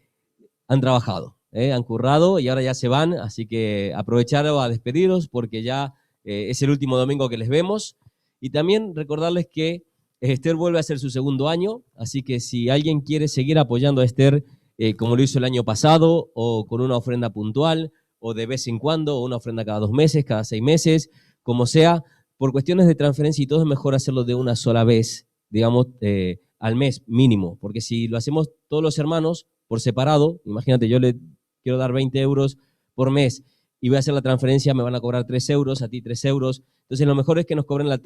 S1: han trabajado, han currado y ahora ya se van, así que aprovechar a despediros porque ya es el último domingo que les vemos, y también recordarles que Esther vuelve a hacer su segundo año, así que si alguien quiere seguir apoyando a Esther, como lo hizo el año pasado, o con una ofrenda puntual, o de vez en cuando, o una ofrenda cada 2 meses, cada 6 meses, como sea, por cuestiones de transferencia y todo es mejor hacerlo de una sola vez, digamos, al mes mínimo, porque si lo hacemos todos los hermanos por separado, imagínate, yo le quiero dar 20 euros por mes y voy a hacer la transferencia, me van a cobrar 3 euros, a ti 3 euros, entonces lo mejor es que nos cobren la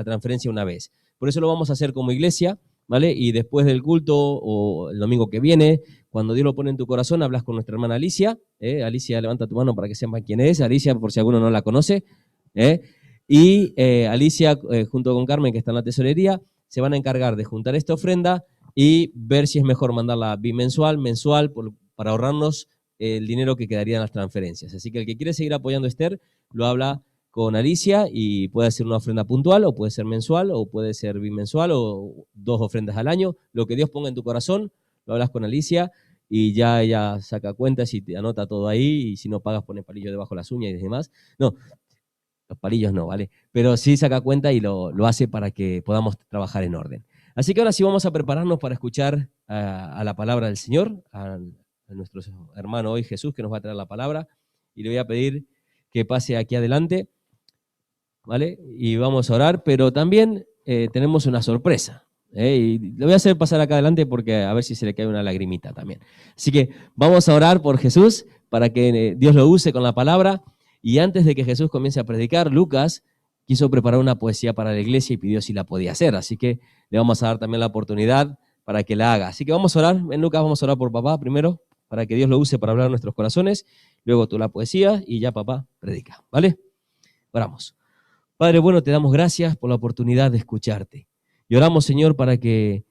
S1: transferencia una vez. Por eso lo vamos a hacer como iglesia, ¿vale? Y después del culto o el domingo que viene, cuando Dios lo pone en tu corazón, hablas con nuestra hermana Alicia. Alicia, levanta tu mano para que sepan quién es. Alicia, por si alguno no la conoce. Y Alicia, junto con Carmen, que está en la tesorería, se van a encargar de juntar esta ofrenda y ver si es mejor mandarla bimensual, mensual, para ahorrarnos el dinero que quedaría en las transferencias. Así que el que quiere seguir apoyando a Esther, lo habla con Alicia y puede ser una ofrenda puntual o puede ser mensual o puede ser bimensual o 2 ofrendas al año. Lo que Dios ponga en tu corazón, lo hablas con Alicia y ya ella saca cuentas y te anota todo ahí y si no pagas pone palillo debajo de las uñas y demás. No, los palillos no, ¿vale? Pero sí saca cuenta y lo hace para que podamos trabajar en orden. Así que ahora sí vamos a prepararnos para escuchar a la palabra del Señor, a nuestro hermano hoy Jesús que nos va a traer la palabra y le voy a pedir que pase aquí adelante. ¿Vale? Y vamos a orar, pero también tenemos una sorpresa. Y le voy a hacer pasar acá adelante porque a ver si se le cae una lagrimita también. Así que vamos a orar por Jesús para que Dios lo use con la palabra. Y antes de que Jesús comience a predicar, Lucas quiso preparar una poesía para la iglesia y pidió si la podía hacer. Así que le vamos a dar también la oportunidad para que la haga. Así que vamos a orar. En Lucas vamos a orar por papá primero, para que Dios lo use para hablar a nuestros corazones. Luego tú la poesía y ya papá predica. ¿Vale? Oramos. Padre bueno, te damos gracias por la oportunidad de escucharte. Y oramos, Señor, para que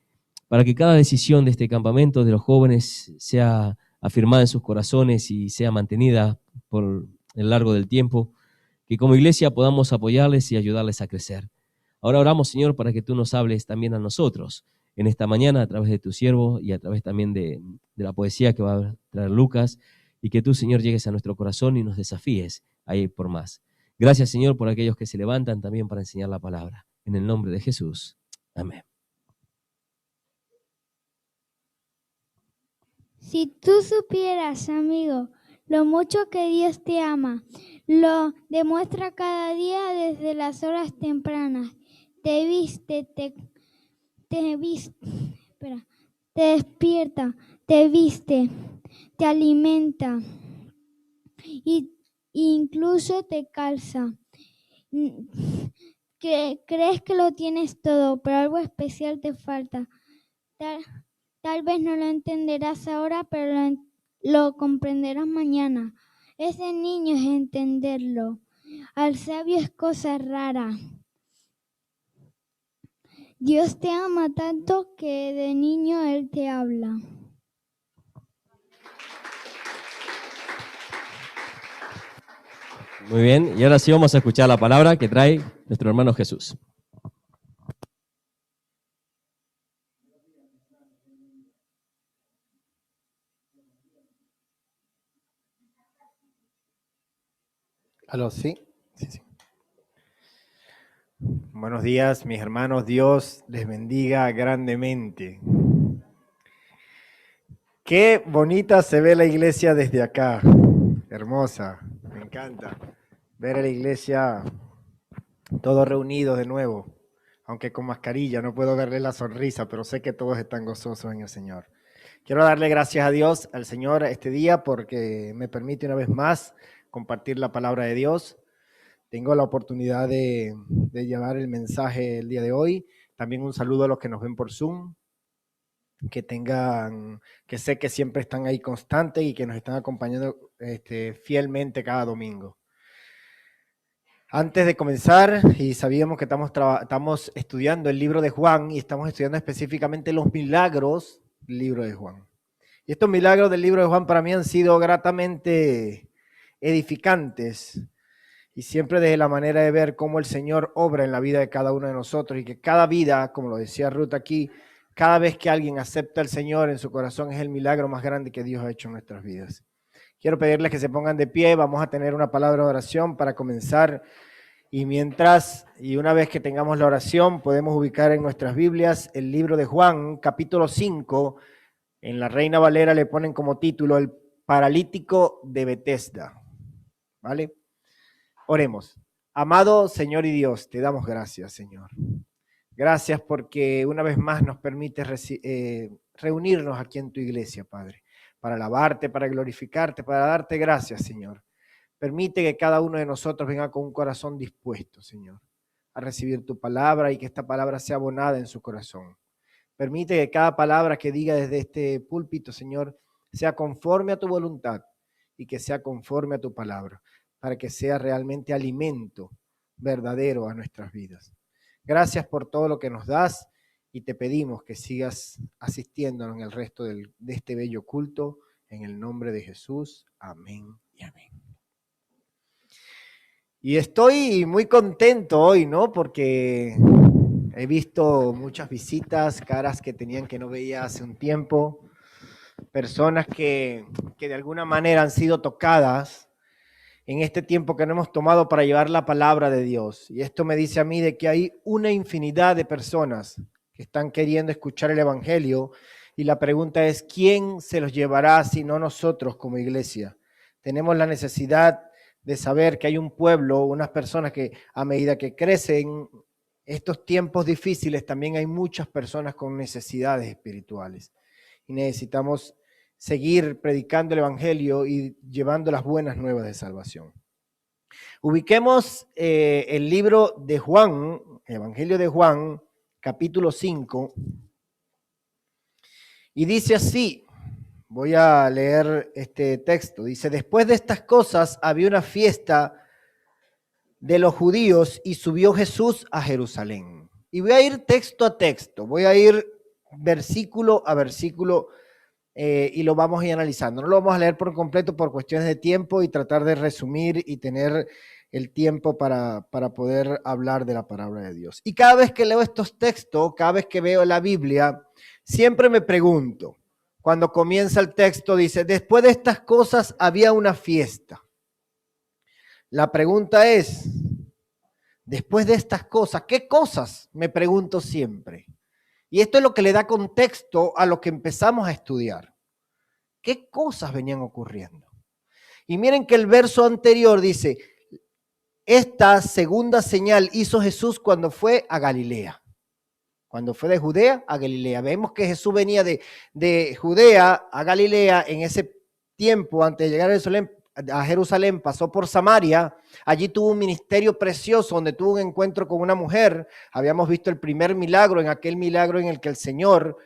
S1: cada decisión de este campamento de los jóvenes sea afirmada en sus corazones y sea mantenida por el largo del tiempo, que como iglesia podamos apoyarles y ayudarles a crecer. Ahora oramos, Señor, para que tú nos hables también a nosotros en esta mañana a través de tu siervo y a través también de la poesía que va a traer Lucas, y que tú, Señor, llegues a nuestro corazón y nos desafíes a ir por más. Gracias, Señor, por aquellos que se levantan también para enseñar la palabra. En el nombre de Jesús. Amén.
S7: Si tú supieras, amigo, lo mucho que Dios te ama, lo demuestra cada día desde las horas tempranas. Te despierta, te viste, te alimenta y incluso te calza. Crees que lo tienes todo, pero algo especial te falta. Tal vez no lo entenderás ahora, pero lo comprenderás mañana. Es de niños entenderlo. Al sabio es cosa rara. Dios te ama tanto que de niño Él te habla.
S1: Muy bien, y ahora sí vamos a escuchar la palabra que trae nuestro hermano Jesús.
S8: ¿Aló? ¿Sí? Sí. Buenos días, mis hermanos. Dios les bendiga grandemente. Qué bonita se ve la iglesia desde acá. Hermosa, me encanta ver a la iglesia Todos reunidos de nuevo, aunque con mascarilla, no puedo verle la sonrisa, pero sé que todos están gozosos en el Señor. Quiero darle gracias a Dios, al Señor, este día, porque me permite una vez más compartir la palabra de Dios. Tengo la oportunidad de llevar el mensaje el día de hoy. También un saludo a los que nos ven por Zoom, que sé que siempre están ahí constantes y que nos están acompañando fielmente cada domingo. Antes de comenzar, y sabíamos que estamos estudiando el libro de Juan y estamos estudiando específicamente los milagros del libro de Juan. Y estos milagros del libro de Juan para mí han sido gratamente edificantes y siempre desde la manera de ver cómo el Señor obra en la vida de cada uno de nosotros y que cada vida, como lo decía Ruth aquí, cada vez que alguien acepta al Señor en su corazón es el milagro más grande que Dios ha hecho en nuestras vidas. Quiero pedirles que se pongan de pie, vamos a tener una palabra de oración para comenzar y una vez que tengamos la oración podemos ubicar en nuestras Biblias el libro de Juan, capítulo 5, en la Reina Valera le ponen como título el paralítico de Betesda, ¿vale? Oremos. Amado Señor y Dios, te damos gracias, Señor. Gracias porque una vez más nos permites reunirnos aquí en tu iglesia, Padre, para alabarte, para glorificarte, para darte gracias, Señor. Permite que cada uno de nosotros venga con un corazón dispuesto, Señor, a recibir tu palabra y que esta palabra sea abonada en su corazón. Permite que cada palabra que diga desde este púlpito, Señor, sea conforme a tu voluntad y que sea conforme a tu palabra, para que sea realmente alimento verdadero a nuestras vidas. Gracias por todo lo que nos das y te pedimos que sigas asistiéndonos en el resto de este bello culto. En el nombre de Jesús. Amén y amén. Y estoy muy contento hoy, ¿no? Porque he visto muchas visitas, caras que no veía hace un tiempo, personas que de alguna manera han sido tocadas en este tiempo que no hemos tomado para llevar la palabra de Dios. Y esto me dice a mí de que hay una infinidad de personas que están queriendo escuchar el Evangelio y la pregunta es, ¿quién se los llevará si no nosotros como iglesia? Tenemos la necesidad de saber que hay un pueblo, unas personas que a medida que crecen estos tiempos difíciles, también hay muchas personas con necesidades espirituales. Y necesitamos seguir predicando el Evangelio y llevando las buenas nuevas de salvación. Ubiquemos el libro de Juan, el Evangelio de Juan, capítulo 5, y dice así, voy a leer este texto, dice, después de estas cosas había una fiesta de los judíos y subió Jesús a Jerusalén. Y voy a ir texto a texto, voy a ir versículo a versículo y lo vamos a ir analizando. No lo vamos a leer por completo por cuestiones de tiempo y tratar de resumir y tener el tiempo para poder hablar de la palabra de Dios. Y cada vez que leo estos textos, cada vez que veo la Biblia, siempre me pregunto, cuando comienza el texto dice, después de estas cosas había una fiesta. La pregunta es, después de estas cosas, ¿qué cosas? Me pregunto siempre. Y esto es lo que le da contexto a lo que empezamos a estudiar. ¿Qué cosas venían ocurriendo? Y miren que el verso anterior dice, esta segunda señal hizo Jesús cuando fue a Galilea. Cuando fue de Judea a Galilea. Vemos que Jesús venía de Judea a Galilea en ese tiempo, antes de llegar a Jerusalén, pasó por Samaria. Allí tuvo un ministerio precioso donde tuvo un encuentro con una mujer. Habíamos visto el primer milagro, en aquel milagro en el que el Señor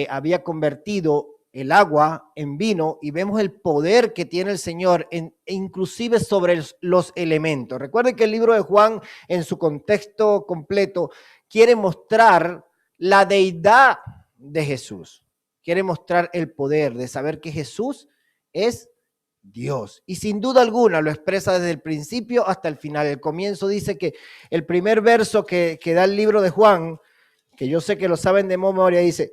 S8: había convertido el agua en vino, y vemos el poder que tiene el Señor inclusive sobre los elementos. Recuerden que el libro de Juan, en su contexto completo, quiere mostrar la deidad de Jesús. Quiere mostrar el poder de saber que Jesús es Dios. Y sin duda alguna lo expresa desde el principio hasta el final. El comienzo dice que el primer verso que da el libro de Juan, que yo sé que lo saben de memoria, dice,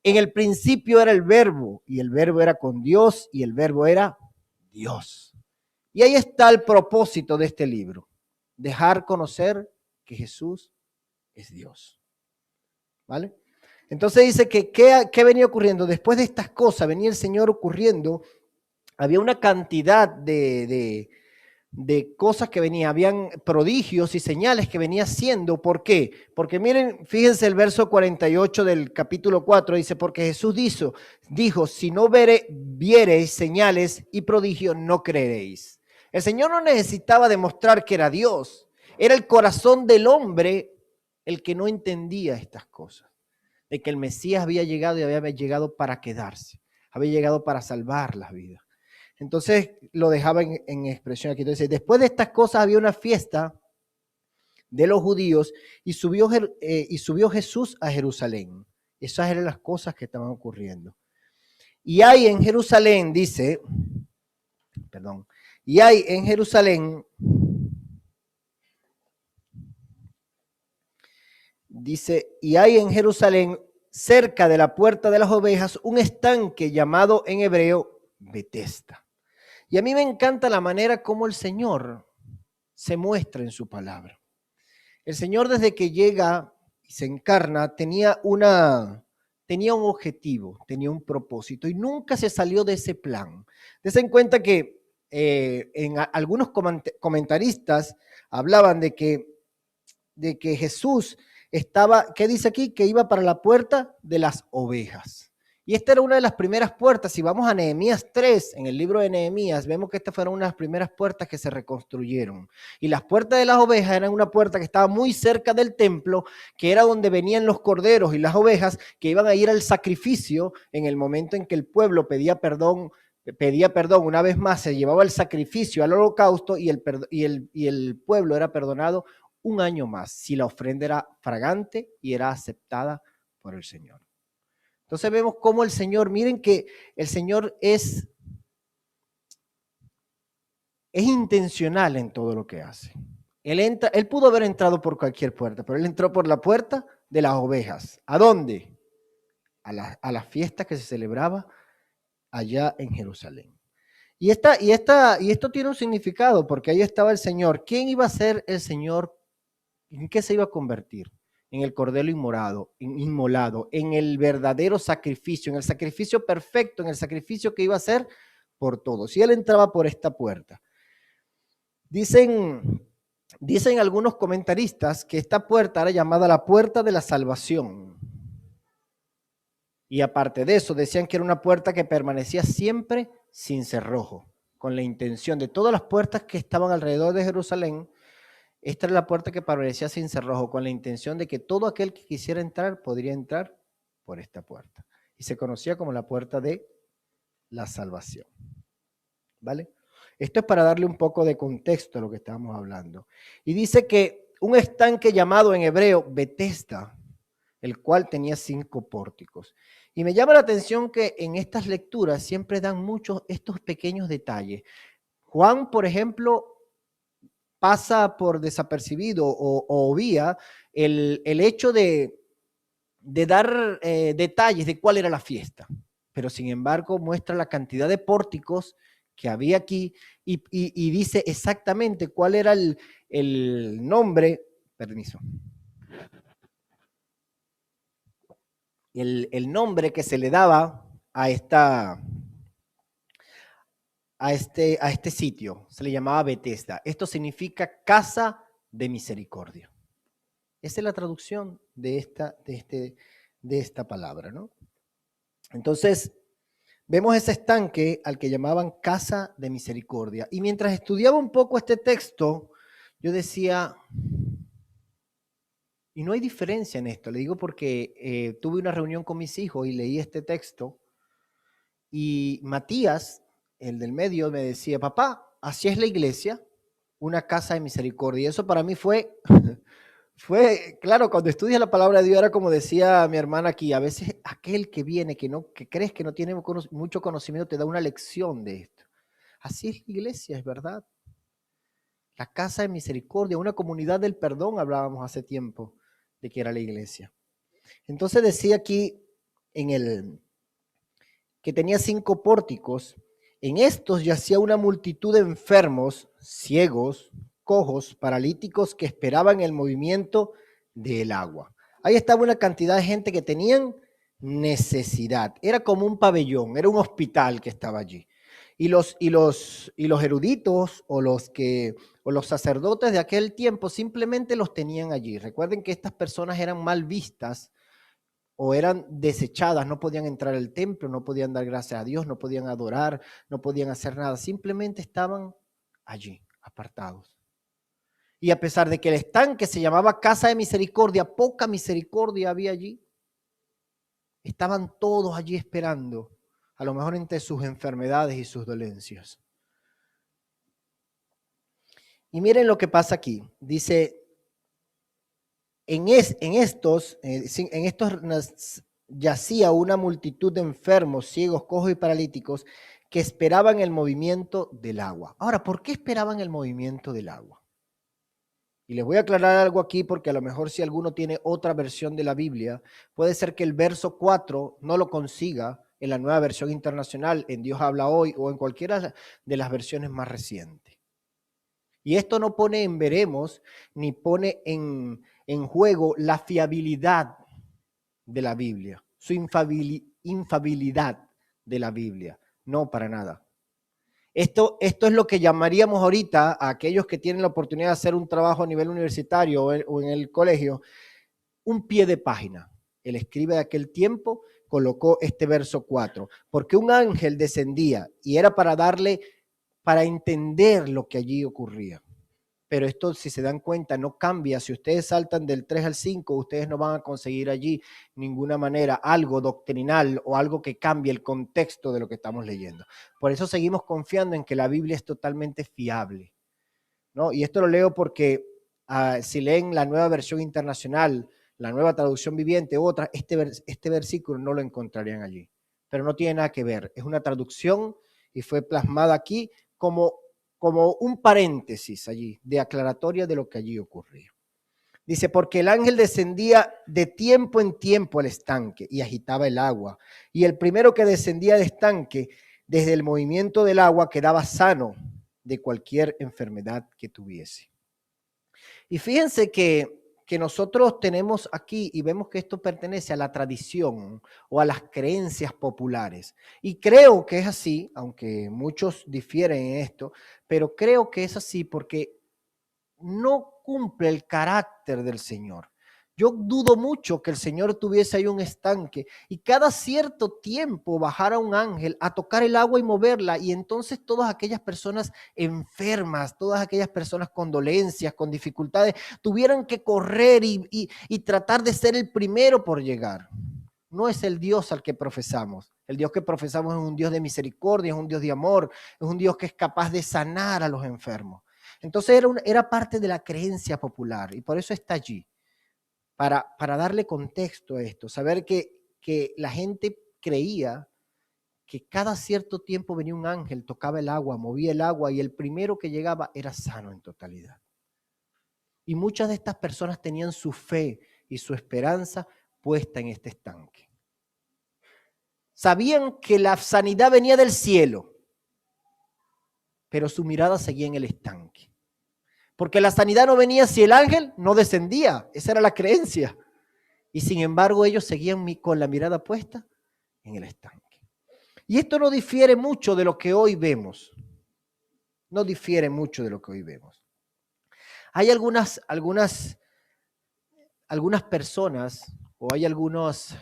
S8: en el principio era el verbo, y el verbo era con Dios, y el verbo era Dios. Y ahí está el propósito de este libro, dejar conocer que Jesús es Dios. ¿Vale? Entonces dice que ¿qué venía ocurriendo? Después de estas cosas venía el Señor ocurriendo. Había una cantidad de de cosas que venía, habían prodigios y señales que venía haciendo. ¿Por qué? Porque miren, fíjense el verso 48 del capítulo 4, dice, porque Jesús dijo, si no viereis señales y prodigios, no creeréis. El Señor no necesitaba demostrar que era Dios, era el corazón del hombre el que no entendía estas cosas, de que el Mesías había llegado y había llegado para quedarse, había llegado para salvar las vidas. Entonces lo dejaba en expresión aquí. Entonces, después de estas cosas había una fiesta de los judíos y subió Jesús a Jerusalén. Esas eran las cosas que estaban ocurriendo. Y hay en Jerusalén, dice, y hay en Jerusalén, dice, y hay en Jerusalén, cerca de la puerta de las ovejas, un estanque llamado en hebreo Betesda. Y a mí me encanta la manera como el Señor se muestra en su palabra. El Señor, desde que llega y se encarna, tenía un objetivo, tenía un propósito y nunca se salió de ese plan. Dense en cuenta que algunos comentaristas hablaban de que Jesús estaba, ¿qué dice aquí? Que iba para la puerta de las ovejas. Y esta era una de las primeras puertas. Si vamos a Nehemías 3, en el libro de Nehemías, vemos que estas fueron una de las primeras puertas que se reconstruyeron. Y las puertas de las ovejas eran una puerta que estaba muy cerca del templo, que era donde venían los corderos y las ovejas que iban a ir al sacrificio en el momento en que el pueblo pedía perdón. Una vez más se llevaba el sacrificio al holocausto y el pueblo era perdonado un año más si la ofrenda era fragante y era aceptada por el Señor. Entonces vemos cómo el Señor, miren que el Señor es intencional en todo lo que hace. Él pudo haber entrado por cualquier puerta, pero él entró por la puerta de las ovejas. ¿A dónde? A la fiesta que se celebraba allá en Jerusalén. Y esto tiene un significado, porque ahí estaba el Señor. ¿Quién iba a ser el Señor? ¿En qué se iba a convertir? En el cordero inmolado, en el verdadero sacrificio, en el sacrificio perfecto, en el sacrificio que iba a ser por todos. Y él entraba por esta puerta. Dicen algunos comentaristas que esta puerta era llamada la puerta de la salvación. Y aparte de eso, decían que era una puerta que permanecía siempre sin cerrojo, con la intención de todas las puertas que estaban alrededor de Jerusalén. Esta era la puerta que permanecía sin cerrojo, con la intención de que todo aquel que quisiera entrar podría entrar por esta puerta. Y se conocía como la puerta de la salvación. ¿Vale? Esto es para darle un poco de contexto a lo que estábamos hablando. Y dice que un estanque llamado en hebreo Betesda, el cual tenía 5 pórticos. Y me llama la atención que en estas lecturas siempre dan muchos estos pequeños detalles. Juan, por ejemplo, pasa por desapercibido o obvia el hecho de dar detalles de cuál era la fiesta, pero sin embargo muestra la cantidad de pórticos que había aquí y dice exactamente cuál era el nombre, el nombre que se le daba a este sitio. Se le llamaba Betesda. Esto significa casa de misericordia. Esa es la traducción de esta palabra, ¿no? Entonces, vemos ese estanque al que llamaban casa de misericordia. Y mientras estudiaba un poco este texto, yo decía, y no hay diferencia en esto, le digo porque tuve una reunión con mis hijos y leí este texto, y Matías, el del medio, me decía, papá, así es la iglesia, una casa de misericordia. Y eso para mí fue, claro, cuando estudias la palabra de Dios, era como decía mi hermana aquí, a veces aquel que viene, que crees que no tiene mucho conocimiento, te da una lección de esto. Así es la iglesia, es verdad. La casa de misericordia, una comunidad del perdón, hablábamos hace tiempo de que era la iglesia. Entonces decía aquí que tenía 5 pórticos. En estos yacía una multitud de enfermos, ciegos, cojos, paralíticos que esperaban el movimiento del agua. Ahí estaba una cantidad de gente que tenían necesidad. Era como un pabellón, era un hospital que estaba allí. Y los eruditos o los sacerdotes de aquel tiempo simplemente los tenían allí. Recuerden que estas personas eran mal vistas o eran desechadas, no podían entrar al templo, no podían dar gracias a Dios, no podían adorar, no podían hacer nada, simplemente estaban allí, apartados. Y a pesar de que el estanque se llamaba Casa de Misericordia, poca misericordia había allí. Estaban todos allí esperando, a lo mejor entre sus enfermedades y sus dolencias. Y miren lo que pasa aquí. Dice, en estos yacía una multitud de enfermos, ciegos, cojos y paralíticos que esperaban el movimiento del agua. Ahora, ¿por qué esperaban el movimiento del agua? Y les voy a aclarar algo aquí porque a lo mejor si alguno tiene otra versión de la Biblia, puede ser que el verso 4 no lo consiga en la Nueva Versión Internacional, en Dios habla hoy o en cualquiera de las versiones más recientes. Y esto no pone en veremos ni pone en juego la fiabilidad de la Biblia, su infabilidad de la Biblia. No, para nada. Esto es lo que llamaríamos ahorita a aquellos que tienen la oportunidad de hacer un trabajo a nivel universitario o en el colegio, un pie de página. El escriba de aquel tiempo colocó este verso 4, porque un ángel descendía y era para entender lo que allí ocurría. Pero esto, si se dan cuenta, no cambia. Si ustedes saltan del 3 al 5, ustedes no van a conseguir allí ninguna manera algo doctrinal o algo que cambie el contexto de lo que estamos leyendo. Por eso seguimos confiando en que la Biblia es totalmente fiable, ¿no? Y esto lo leo porque si leen la Nueva Versión Internacional, la Nueva Traducción Viviente u otra, este versículo no lo encontrarían allí. Pero no tiene nada que ver. Es una traducción y fue plasmada aquí como un paréntesis allí, de aclaratoria de lo que allí ocurría. Dice, porque el ángel descendía de tiempo en tiempo al estanque y agitaba el agua. Y el primero que descendía al estanque, desde el movimiento del agua, quedaba sano de cualquier enfermedad que tuviese. Y fíjense que nosotros tenemos aquí, y vemos que esto pertenece a la tradición o a las creencias populares. Y creo que es así, aunque muchos difieren en esto, pero creo que es así porque no cumple el carácter del Señor. Yo dudo mucho que el Señor tuviese ahí un estanque y cada cierto tiempo bajara un ángel a tocar el agua y moverla, y entonces todas aquellas personas enfermas, todas aquellas personas con dolencias, con dificultades, tuvieran que correr y tratar de ser el primero por llegar. No es el Dios al que profesamos. El Dios que profesamos es un Dios de misericordia, es un Dios de amor, es un Dios que es capaz de sanar a los enfermos. Entonces era parte de la creencia popular y por eso está allí. Para darle contexto a esto, saber que la gente creía que cada cierto tiempo venía un ángel, tocaba el agua, movía el agua y el primero que llegaba era sano en totalidad. Y muchas de estas personas tenían su fe y su esperanza puesta en este estanque. Sabían que la sanidad venía del cielo, pero su mirada seguía en el estanque. Porque la sanidad no venía si el ángel no descendía. Esa era la creencia. Y sin embargo, ellos seguían con la mirada puesta en el estanque. Y esto no difiere mucho de lo que hoy vemos. No difiere mucho de lo que hoy vemos. Hay algunas personas, o hay algunas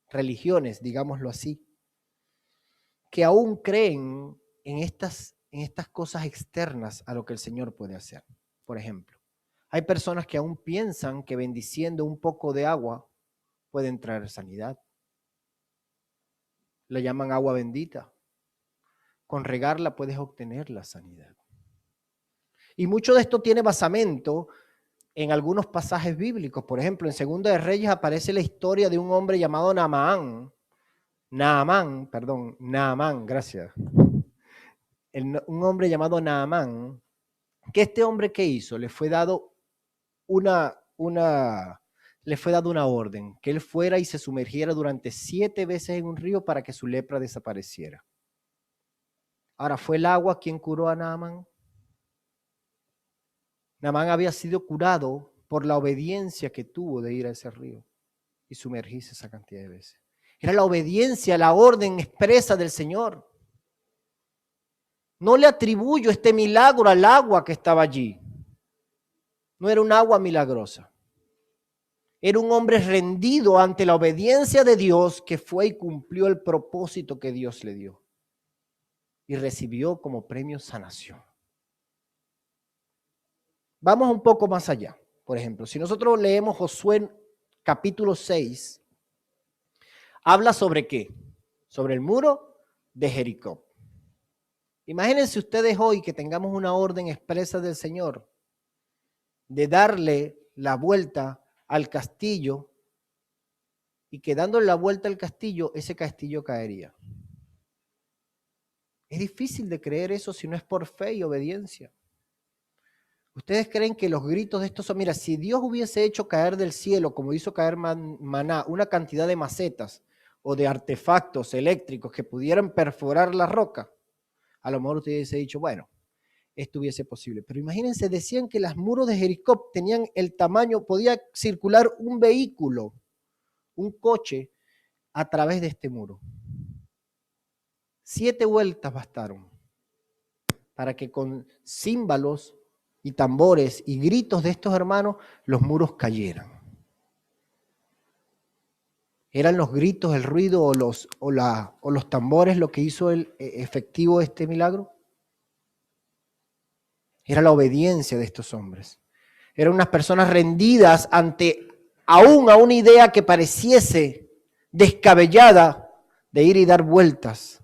S8: religiones, digámoslo así, que aún creen en estas cosas externas a lo que el Señor puede hacer. Por ejemplo, hay personas que aún piensan que bendiciendo un poco de agua pueden traer sanidad. La llaman agua bendita. Con regarla puedes obtener la sanidad. Y mucho de esto tiene basamento en algunos pasajes bíblicos. Por ejemplo, en Segunda de Reyes aparece la historia de un hombre llamado Naamán, gracias. Un hombre llamado Naamán, que este hombre, ¿qué hizo? Le fue dado una orden, que él fuera y se sumergiera durante 7 veces en un río para que su lepra desapareciera. Ahora, ¿fue el agua quien curó a Naamán? Naamán había sido curado por la obediencia que tuvo de ir a ese río y sumergirse esa cantidad de veces. Era la obediencia a la orden expresa del Señor. No le atribuyo este milagro al agua que estaba allí. No era un agua milagrosa. Era un hombre rendido ante la obediencia de Dios que fue y cumplió el propósito que Dios le dio. Y recibió como premio sanación. Vamos un poco más allá. Por ejemplo, si nosotros leemos Josué capítulo 6, habla sobre ¿qué? Sobre el muro de Jericó. Imagínense ustedes hoy que tengamos una orden expresa del Señor de darle la vuelta al castillo y que dándole la vuelta al castillo, ese castillo caería. Es difícil de creer eso si no es por fe y obediencia. ¿Ustedes creen que los gritos de estos son? Mira, si Dios hubiese hecho caer del cielo, como hizo caer maná, una cantidad de macetas o de artefactos eléctricos que pudieran perforar la roca, a lo mejor usted hubiese dicho, bueno, esto hubiese posible. Pero imagínense, decían que los muros de Jericó tenían el tamaño, podía circular un vehículo, un coche, a través de este muro. 7 vueltas bastaron para que con címbalos y tambores y gritos de estos hermanos, los muros cayeran. ¿Eran los gritos, el ruido o los tambores lo que hizo efectivo este milagro? Era la obediencia de estos hombres. Eran unas personas rendidas ante aún a una idea que pareciese descabellada de ir y dar vueltas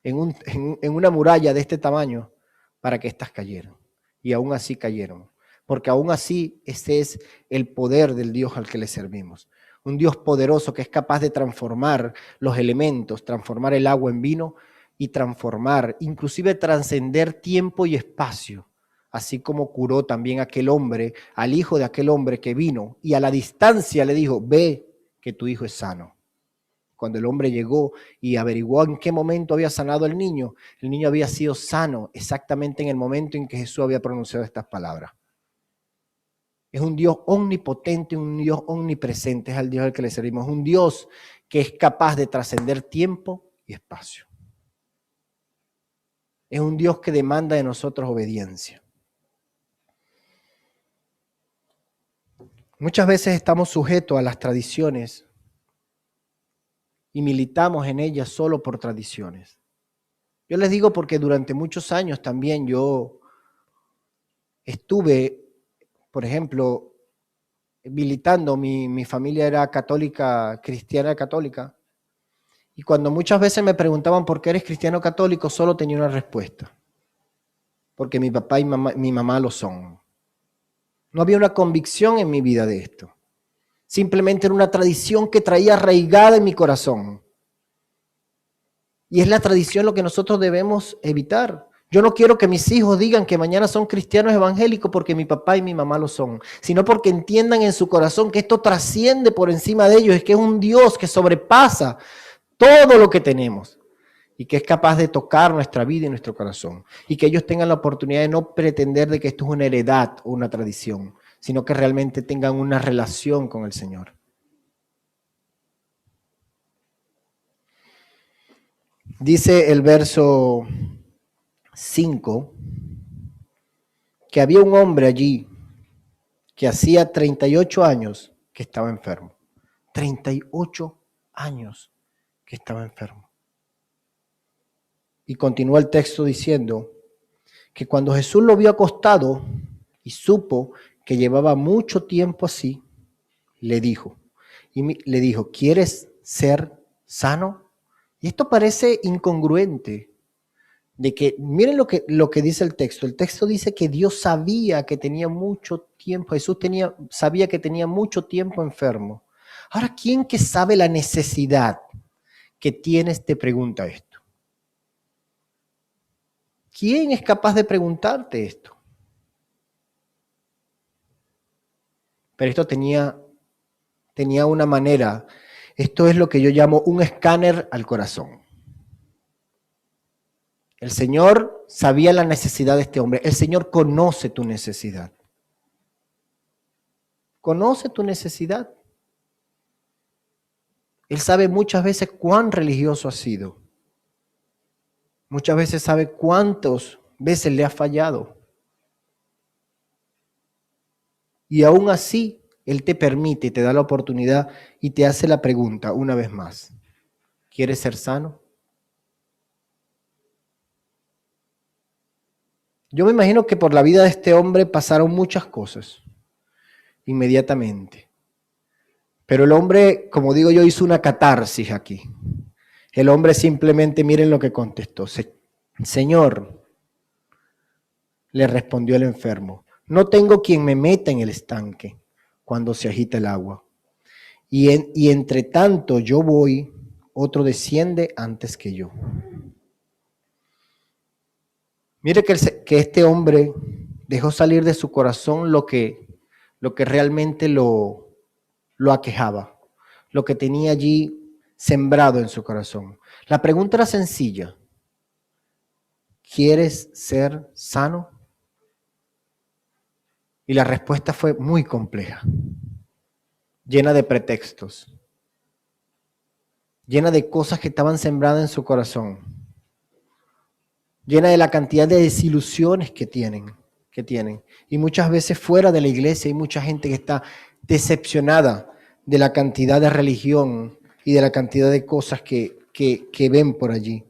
S8: en una muralla de este tamaño para que éstas cayeran. Y aún así cayeron. Porque aún así ese es el poder del Dios al que le servimos. Un Dios poderoso que es capaz de transformar los elementos, transformar el agua en vino y transformar, inclusive trascender tiempo y espacio. Así como curó también aquel hombre, al hijo de aquel hombre que vino y a la distancia le dijo, ve que tu hijo es sano. Cuando el hombre llegó y averiguó en qué momento había sanado el niño había sido sano exactamente en el momento en que Jesús había pronunciado estas palabras. Es un Dios omnipotente, un Dios omnipresente, es al Dios al que le servimos. Es un Dios que es capaz de trascender tiempo y espacio. Es un Dios que demanda de nosotros obediencia. Muchas veces estamos sujetos a las tradiciones y militamos en ellas solo por tradiciones. Yo les digo porque durante muchos años también yo estuve, por ejemplo, militando, mi familia era católica, cristiana católica, y cuando muchas veces me preguntaban por qué eres cristiano católico, solo tenía una respuesta, porque mi papá y mi mamá lo son. No había una convicción en mi vida de esto. Simplemente era una tradición que traía arraigada en mi corazón. Y es la tradición lo que nosotros debemos evitar. Yo no quiero que mis hijos digan que mañana son cristianos evangélicos porque mi papá y mi mamá lo son, sino porque entiendan en su corazón que esto trasciende por encima de ellos, es que es un Dios que sobrepasa todo lo que tenemos y que es capaz de tocar nuestra vida y nuestro corazón. Y que ellos tengan la oportunidad de no pretender de que esto es una heredad o una tradición, sino que realmente tengan una relación con el Señor. Dice el verso 5 que había un hombre allí que hacía 38 años que estaba enfermo. 38 años que estaba enfermo. Y continúa el texto diciendo que cuando Jesús lo vio acostado y supo que llevaba mucho tiempo así, le dijo, ¿quieres ser sano? Y esto parece incongruente, de que, miren lo que dice el texto. El texto dice que Dios sabía que tenía mucho tiempo, sabía que tenía mucho tiempo enfermo. Ahora, ¿quién que sabe la necesidad que tienes te pregunta esto? ¿Quién es capaz de preguntarte esto? Pero esto tenía una manera, esto es lo que yo llamo un escáner al corazón. El Señor sabía la necesidad de este hombre. El Señor conoce tu necesidad. Conoce tu necesidad. Él sabe muchas veces cuán religioso has sido. Muchas veces sabe cuántas veces le ha fallado. Y aún así, Él te permite, te da la oportunidad y te hace la pregunta una vez más. ¿Quieres ser sano? Yo me imagino que por la vida de este hombre pasaron muchas cosas inmediatamente. Pero el hombre, como digo yo, hizo una catarsis aquí. El hombre simplemente, miren lo que contestó. Señor, le respondió el enfermo, no tengo quien me meta en el estanque cuando se agita el agua. Y entre tanto yo voy, otro desciende antes que yo. Mire que este hombre dejó salir de su corazón lo que realmente lo aquejaba, lo que tenía allí sembrado en su corazón. La pregunta era sencilla. ¿Quieres ser sano? Y la respuesta fue muy compleja, llena de pretextos, llena de cosas que estaban sembradas en su corazón, llena de la cantidad de desilusiones que tienen. Y muchas veces fuera de la iglesia hay mucha gente que está decepcionada de la cantidad de religión y de la cantidad de cosas que ven por allí.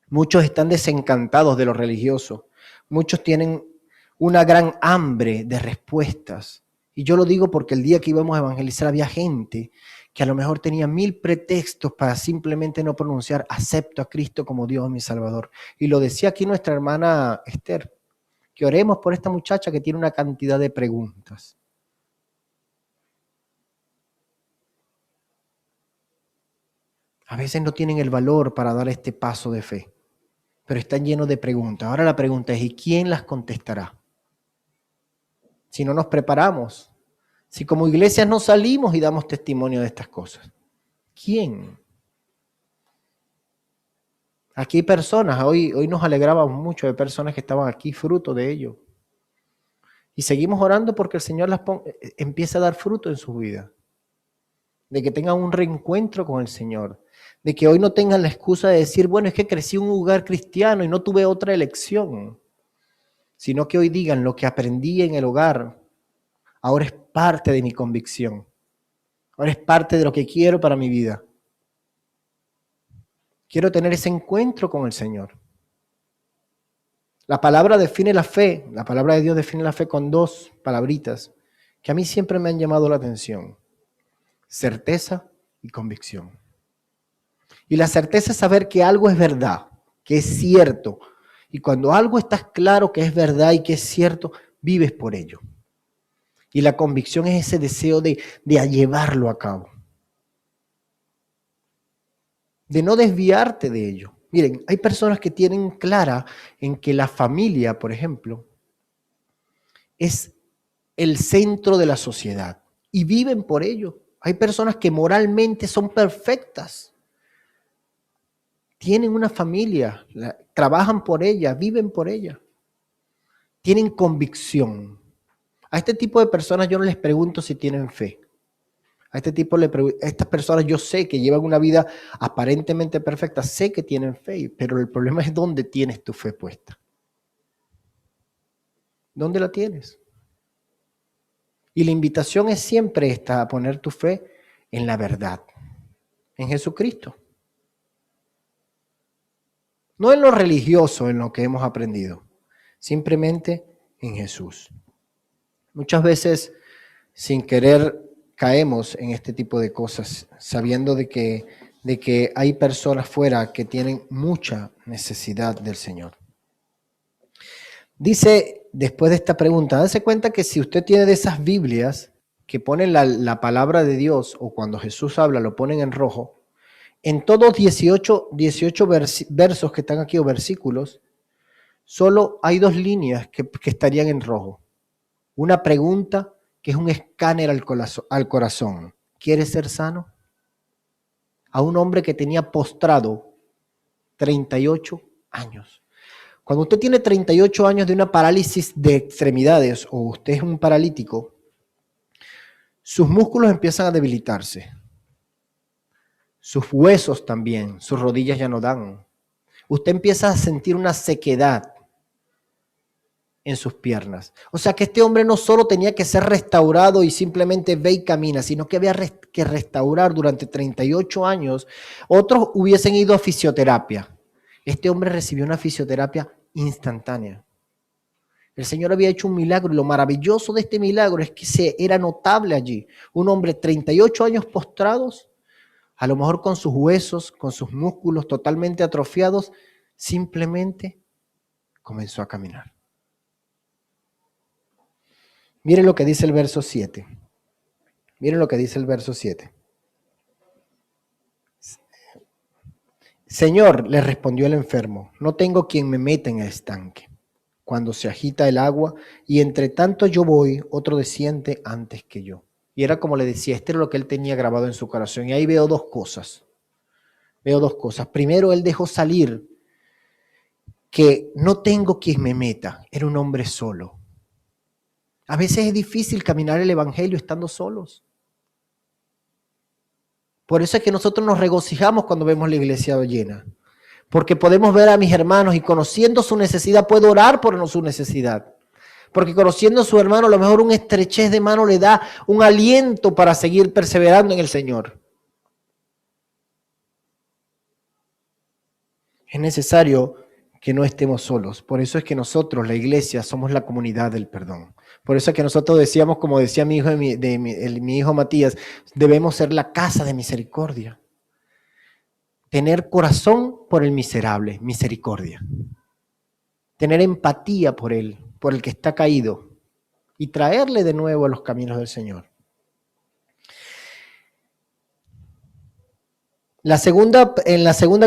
S8: Muchos están desencantados de lo religioso. Muchos tienen una gran hambre de respuestas. Y yo lo digo porque el día que íbamos a evangelizar había gente que a lo mejor tenía 1000 pretextos para simplemente no pronunciar acepto a Cristo como Dios mi Salvador. Y lo decía aquí nuestra hermana Esther, que oremos por esta muchacha que tiene una cantidad de preguntas. A veces no tienen el valor para dar este paso de fe, pero están llenos de preguntas. Ahora la pregunta es, ¿y quién las contestará? Si no nos preparamos, si como iglesia no salimos y damos testimonio de estas cosas, ¿quién? Aquí hay personas, hoy nos alegrábamos mucho de personas que estaban aquí, fruto de ello. Y seguimos orando porque el Señor empiece a dar fruto en su vida. De que tengan un reencuentro con el Señor. De que hoy no tengan la excusa de decir, bueno, es que crecí en un lugar cristiano y no tuve otra elección. Sino que hoy digan, lo que aprendí en el hogar, ahora es parte de mi convicción. Ahora es parte de lo que quiero para mi vida. Quiero tener ese encuentro con el Señor. La palabra define la fe, la palabra de Dios define la fe con 2 palabritas que a mí siempre me han llamado la atención. Certeza y convicción. Y la certeza es saber que algo es verdad, que es cierto. Y cuando algo estás claro que es verdad y que es cierto, vives por ello. Y la convicción es ese deseo de llevarlo a cabo. De no desviarte de ello. Miren, hay personas que tienen clara en que la familia, por ejemplo, es el centro de la sociedad y viven por ello. Hay personas que moralmente son perfectas. Tienen una familia, trabajan por ella, viven por ella. Tienen convicción. A este tipo de personas yo no les pregunto si tienen fe. A estas personas yo sé que llevan una vida aparentemente perfecta, sé que tienen fe, pero el problema es dónde tienes tu fe puesta. ¿Dónde la tienes? Y la invitación es siempre esta, a poner tu fe en la verdad, en Jesucristo. No en lo religioso, en lo que hemos aprendido, simplemente en Jesús. Muchas veces, sin querer, caemos en este tipo de cosas, sabiendo de que hay personas fuera que tienen mucha necesidad del Señor. Dice, después de esta pregunta, dase cuenta que si usted tiene de esas Biblias que ponen la palabra de Dios, o cuando Jesús habla lo ponen en rojo, en todos 18 versos que están aquí, o versículos, solo hay 2 líneas que estarían en rojo. Una pregunta que es un escáner al corazón. ¿Quieres ser sano? A un hombre que tenía postrado 38 años. Cuando usted tiene 38 años de una parálisis de extremidades, o usted es un paralítico, sus músculos empiezan a debilitarse. Sus huesos también, sus rodillas ya no dan. usted empieza a sentir una sequedad en sus piernas. O sea que este hombre no solo tenía que ser restaurado y simplemente ve y camina, sino que había que restaurar durante 38 años. Otros hubiesen ido a fisioterapia. Este hombre recibió una fisioterapia instantánea. El Señor había hecho un milagro y lo maravilloso de este milagro es que era notable allí. Un hombre 38 años postrados, a lo mejor con sus huesos, con sus músculos totalmente atrofiados, simplemente comenzó a caminar. Miren lo que dice el verso 7. Miren lo que dice el verso 7. Señor, le respondió el enfermo, no tengo quien me meta en el estanque cuando se agita el agua, y entre tanto yo voy, otro desciende antes que yo. Y era como le decía, este era lo que él tenía grabado en su corazón. Y ahí veo dos cosas. Primero, él dejó salir que no tengo quien me meta. Era un hombre solo. A veces es difícil caminar el evangelio estando solos. Por eso es que nosotros nos regocijamos cuando vemos la iglesia llena. Porque podemos ver a mis hermanos y conociendo su necesidad, puedo orar por su necesidad. Porque conociendo a su hermano, a lo mejor un estrechez de mano le da un aliento para seguir perseverando en el Señor. Es necesario que no estemos solos. Por eso es que nosotros, la iglesia, somos la comunidad del perdón. Por eso es que nosotros decíamos, como decía mi hijo Matías, debemos ser la casa de misericordia. Tener corazón por el miserable, misericordia. Tener empatía por él, por el que está caído, y traerle de nuevo a los caminos del Señor. La segunda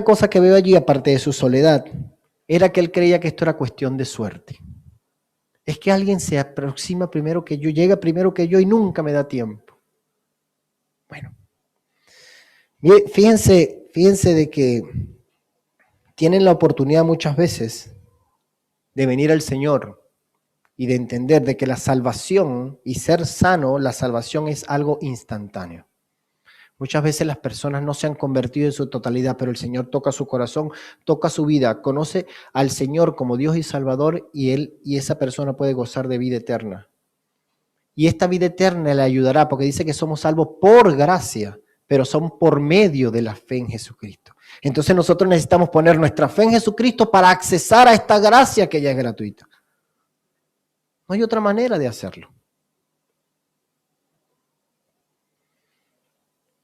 S8: cosa que veo allí, aparte de su soledad, era que él creía que esto era cuestión de suerte. Es que alguien se aproxima primero que yo, llega primero que yo y nunca me da tiempo. Bueno, fíjense de que tienen la oportunidad muchas veces de venir al Señor y de entender de que la salvación y ser sano, la salvación es algo instantáneo. Muchas veces las personas no se han convertido en su totalidad, pero el Señor toca su corazón, toca su vida, conoce al Señor como Dios y Salvador y esa persona puede gozar de vida eterna. Y esta vida eterna le ayudará porque dice que somos salvos por gracia, pero son por medio de la fe en Jesucristo. Entonces nosotros necesitamos poner nuestra fe en Jesucristo para accesar a esta gracia que ya es gratuita. No hay otra manera de hacerlo.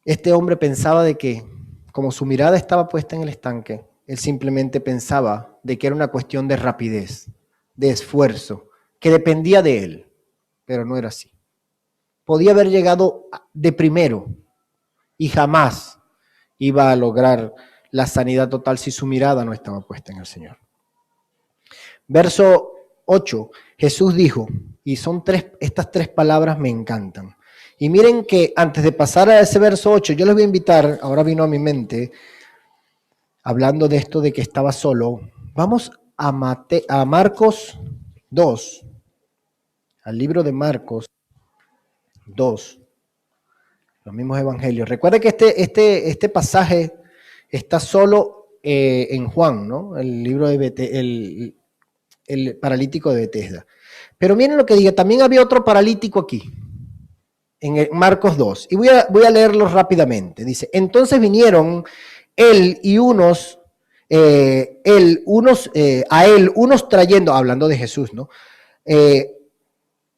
S8: Este hombre pensaba de que, como su mirada estaba puesta en el estanque, él simplemente pensaba de que era una cuestión de rapidez, de esfuerzo, que dependía de él, pero no era así. Podía haber llegado de primero y jamás iba a lograr la sanidad total si su mirada no estaba puesta en el Señor. Verso 8, Jesús dijo, y estas tres palabras me encantan. Y miren que antes de pasar a ese verso 8, yo les voy a invitar, ahora vino a mi mente, hablando de esto de que estaba solo, vamos a Marcos 2, al libro de Marcos 2, los mismos evangelios. Recuerden que este pasaje está solo en Juan, ¿no? El libro de el paralítico de Betesda. Pero miren lo que diga, también había otro paralítico aquí, en Marcos 2, y voy a leerlo rápidamente. Dice, entonces vinieron él y unos trayendo, hablando de Jesús, ¿no?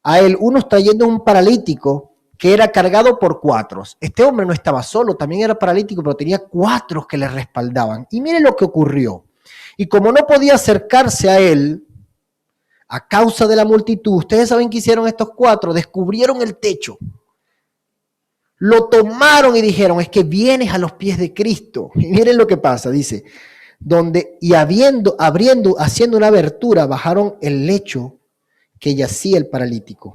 S8: A él unos trayendo un paralítico que era cargado por 4. Este hombre no estaba solo, también era paralítico, pero tenía 4 que le respaldaban. Y miren lo que ocurrió. Y como no podía acercarse a él, a causa de la multitud, ustedes saben qué hicieron estos 4, descubrieron el techo. Lo tomaron y dijeron, es que vienes a los pies de Cristo. Y miren lo que pasa, dice, haciendo una abertura, bajaron el lecho que yacía el paralítico.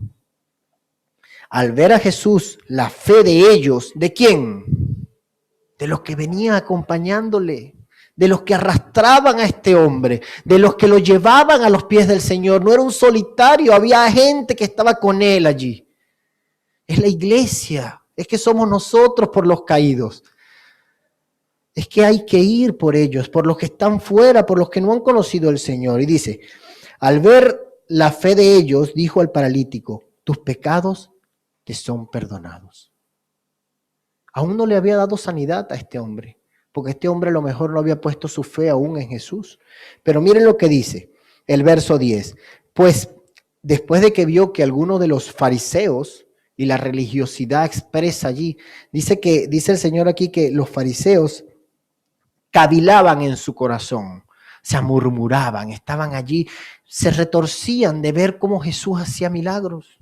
S8: Al ver a Jesús, la fe de ellos, ¿de quién? De los que venían acompañándole, de los que arrastraban a este hombre, de los que lo llevaban a los pies del Señor. No era un solitario, había gente que estaba con él allí. Es la iglesia. Es que somos nosotros por los caídos. Es que hay que ir por ellos, por los que están fuera, por los que no han conocido al Señor. Y dice, al ver la fe de ellos, dijo al paralítico, tus pecados te son perdonados. Aún no le había dado sanidad a este hombre, porque este hombre a lo mejor no había puesto su fe aún en Jesús. Pero miren lo que dice el verso 10. Pues después de que vio que algunos de los fariseos y la religiosidad expresa allí, dice el Señor aquí que los fariseos cavilaban en su corazón, se murmuraban, estaban allí, se retorcían de ver cómo Jesús hacía milagros.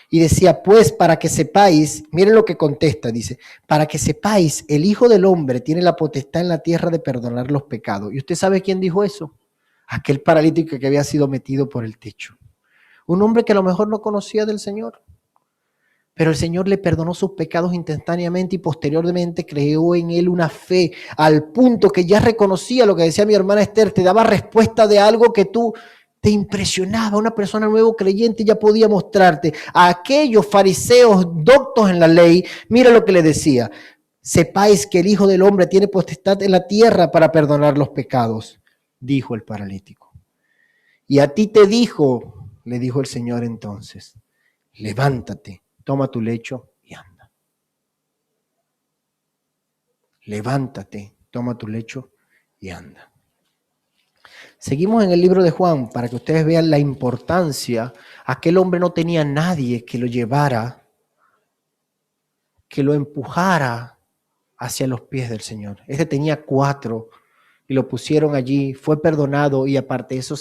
S8: Y decía, pues para que sepáis, miren lo que contesta, dice, para que sepáis, el Hijo del Hombre tiene la potestad en la tierra de perdonar los pecados. ¿Y usted sabe quién dijo eso? Aquel paralítico que había sido metido por el techo. Un hombre que a lo mejor no conocía del Señor. Pero el Señor le perdonó sus pecados instantáneamente y posteriormente creó en él una fe al punto que ya reconocía lo que decía mi hermana Esther, te daba respuesta de algo que tú te impresionaba. Una persona nuevo creyente ya podía mostrarte a aquellos fariseos doctos en la ley. Mira lo que le decía, sepáis que el Hijo del Hombre tiene potestad en la tierra para perdonar los pecados, dijo el paralítico. Y a ti te dijo, le dijo el Señor entonces, levántate. Toma tu lecho y anda. Levántate, toma tu lecho y anda. Seguimos en el libro de Juan para que ustedes vean la importancia. Aquel hombre no tenía nadie que lo llevara, que lo empujara hacia los pies del Señor. Este tenía 4 y lo pusieron allí, fue perdonado y aparte de eso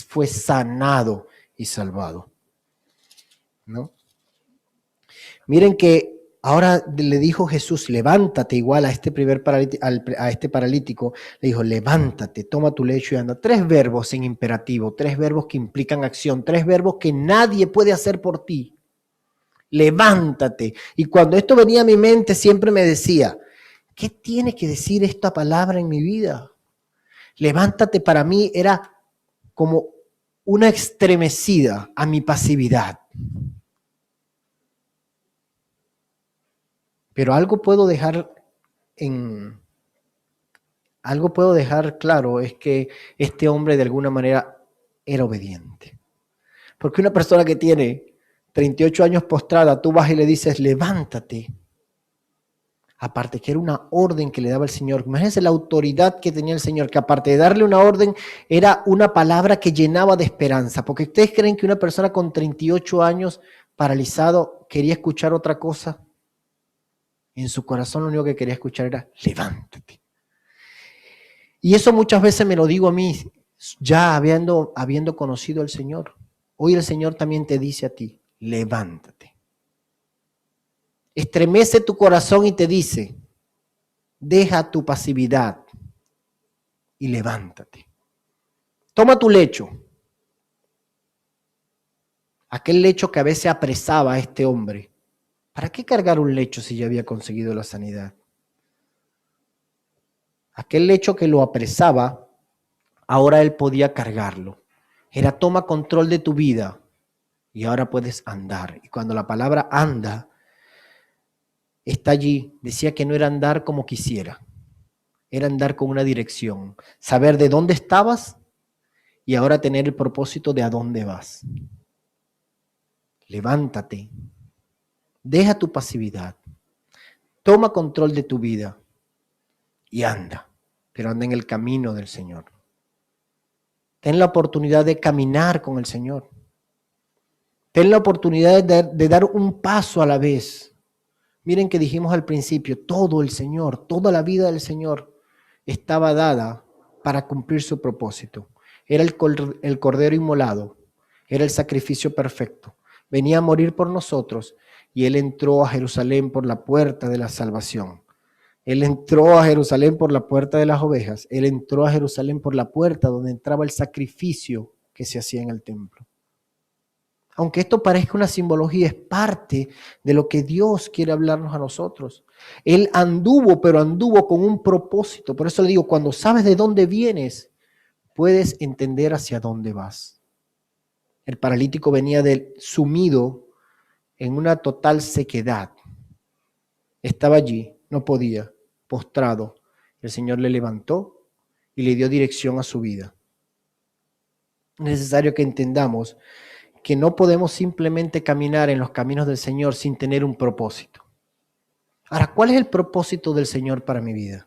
S8: fue sanado y salvado. ¿No? Miren que ahora le dijo Jesús, levántate, igual a este paralítico, le dijo, levántate, toma tu lecho y anda. 3 verbos en imperativo, 3 verbos que implican acción, 3 verbos que nadie puede hacer por ti. Levántate. Y cuando esto venía a mi mente, siempre me decía, ¿qué tiene que decir esta palabra en mi vida? Levántate para mí era como una estremecida a mi pasividad. Pero algo puedo dejar claro, es que este hombre de alguna manera era obediente. Porque una persona que tiene 38 años postrada, tú vas y le dices, levántate. Aparte que era una orden que le daba el Señor. Imagínense la autoridad que tenía el Señor, que aparte de darle una orden, era una palabra que llenaba de esperanza. Porque ustedes creen que una persona con 38 años paralizado quería escuchar otra cosa. En su corazón lo único que quería escuchar era, levántate. Y eso muchas veces me lo digo a mí, ya habiendo conocido al Señor. Hoy el Señor también te dice a ti, levántate. Estremece tu corazón y te dice, deja tu pasividad y levántate. Toma tu lecho. Aquel lecho que a veces apresaba a este hombre. ¿Para qué cargar un lecho si ya había conseguido la sanidad? Aquel lecho que lo apresaba, ahora él podía cargarlo. Era toma control de tu vida y ahora puedes andar. Y cuando la palabra anda está allí, decía que no era andar como quisiera, era andar con una dirección, saber de dónde estabas y ahora tener el propósito de a dónde vas. Levántate. Deja tu pasividad, toma control de tu vida y anda, pero anda en el camino del Señor. Ten la oportunidad de caminar con el Señor. Ten la oportunidad de dar un paso a la vez. Miren que dijimos al principio, todo el Señor, toda la vida del Señor estaba dada para cumplir su propósito. Era el cordero inmolado, era el sacrificio perfecto. Venía a morir por nosotros. Y él entró a Jerusalén por la puerta de la salvación. Él entró a Jerusalén por la puerta de las ovejas. Él entró a Jerusalén por la puerta donde entraba el sacrificio que se hacía en el templo. Aunque esto parezca una simbología, es parte de lo que Dios quiere hablarnos a nosotros. Él anduvo, pero anduvo con un propósito. Por eso le digo, cuando sabes de dónde vienes, puedes entender hacia dónde vas. El paralítico venía sumido en una total sequedad. Estaba allí, no podía, postrado. El Señor le levantó y le dio dirección a su vida. Es necesario que entendamos que no podemos simplemente caminar en los caminos del Señor sin tener un propósito. Ahora, ¿cuál es el propósito del Señor para mi vida?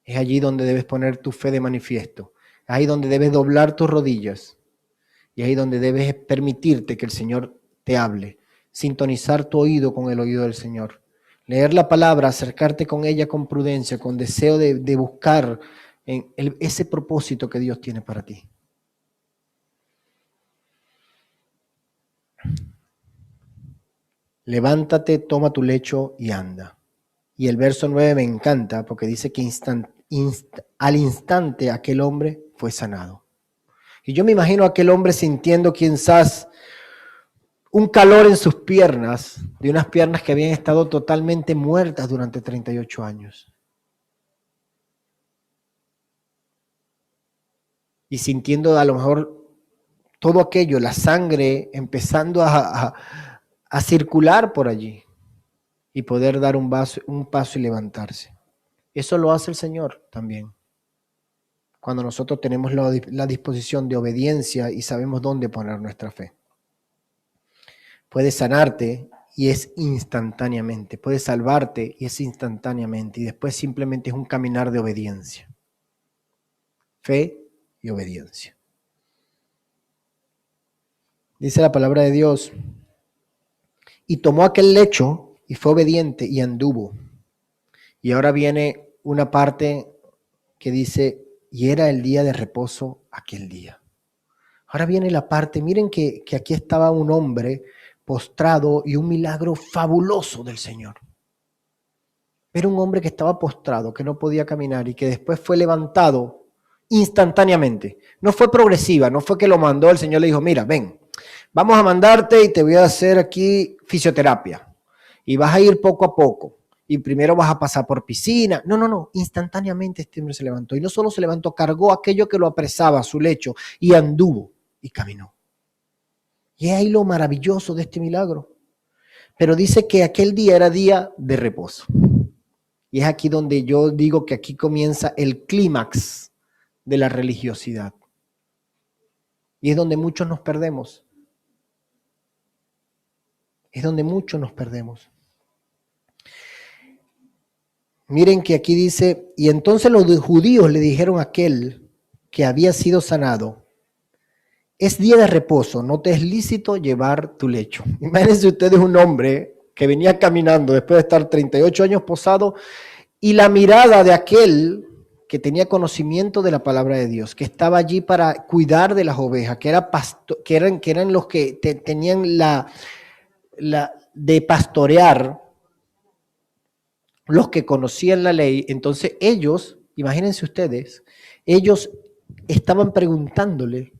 S8: Es allí donde debes poner tu fe de manifiesto. Es ahí donde debes doblar tus rodillas. Y ahí donde debes permitirte que el Señor te hable. Sintonizar tu oído con el oído del Señor. Leer la palabra, acercarte con ella con prudencia, con deseo de buscar ese propósito que Dios tiene para ti. Levántate, toma tu lecho y anda. Y el verso 9 me encanta porque dice que al instante aquel hombre fue sanado. Y yo me imagino a aquel hombre sintiendo quizás un calor en sus piernas, de unas piernas que habían estado totalmente muertas durante 38 años. Y sintiendo a lo mejor todo aquello, la sangre empezando a circular por allí y poder dar un paso y levantarse. Eso lo hace el Señor también. Cuando nosotros tenemos la disposición de obediencia y sabemos dónde poner nuestra fe. Puede sanarte y es instantáneamente. Puede salvarte y es instantáneamente. Y después simplemente es un caminar de obediencia. Fe y obediencia. Dice la palabra de Dios. Y tomó aquel lecho y fue obediente y anduvo. Y ahora viene una parte que dice, y era el día de reposo aquel día. Ahora viene la parte, miren que aquí estaba un hombre postrado y un milagro fabuloso del Señor. Era un hombre que estaba postrado, que no podía caminar y que después fue levantado instantáneamente. No fue progresiva, no fue que lo mandó, el Señor le dijo, mira, ven, vamos a mandarte y te voy a hacer aquí fisioterapia. Y vas a ir poco a poco. Y primero vas a pasar por piscina. No. Instantáneamente este hombre se levantó. Y no solo se levantó, cargó aquello que lo apresaba a su lecho y anduvo y caminó. Y es ahí lo maravilloso de este milagro. Pero dice que aquel día era día de reposo. Y es aquí donde yo digo que aquí comienza el clímax de la religiosidad. Y es donde muchos nos perdemos. Es donde muchos nos perdemos. Miren que aquí dice, y entonces los judíos le dijeron a aquel que había sido sanado, es día de reposo, no te es lícito llevar tu lecho. Imagínense ustedes un hombre que venía caminando después de estar 38 años posado y la mirada de aquel que tenía conocimiento de la palabra de Dios, que estaba allí para cuidar de las ovejas, que eran los que tenían la de pastorear, los que conocían la ley. Entonces ellos, imagínense ustedes, ellos estaban preguntándole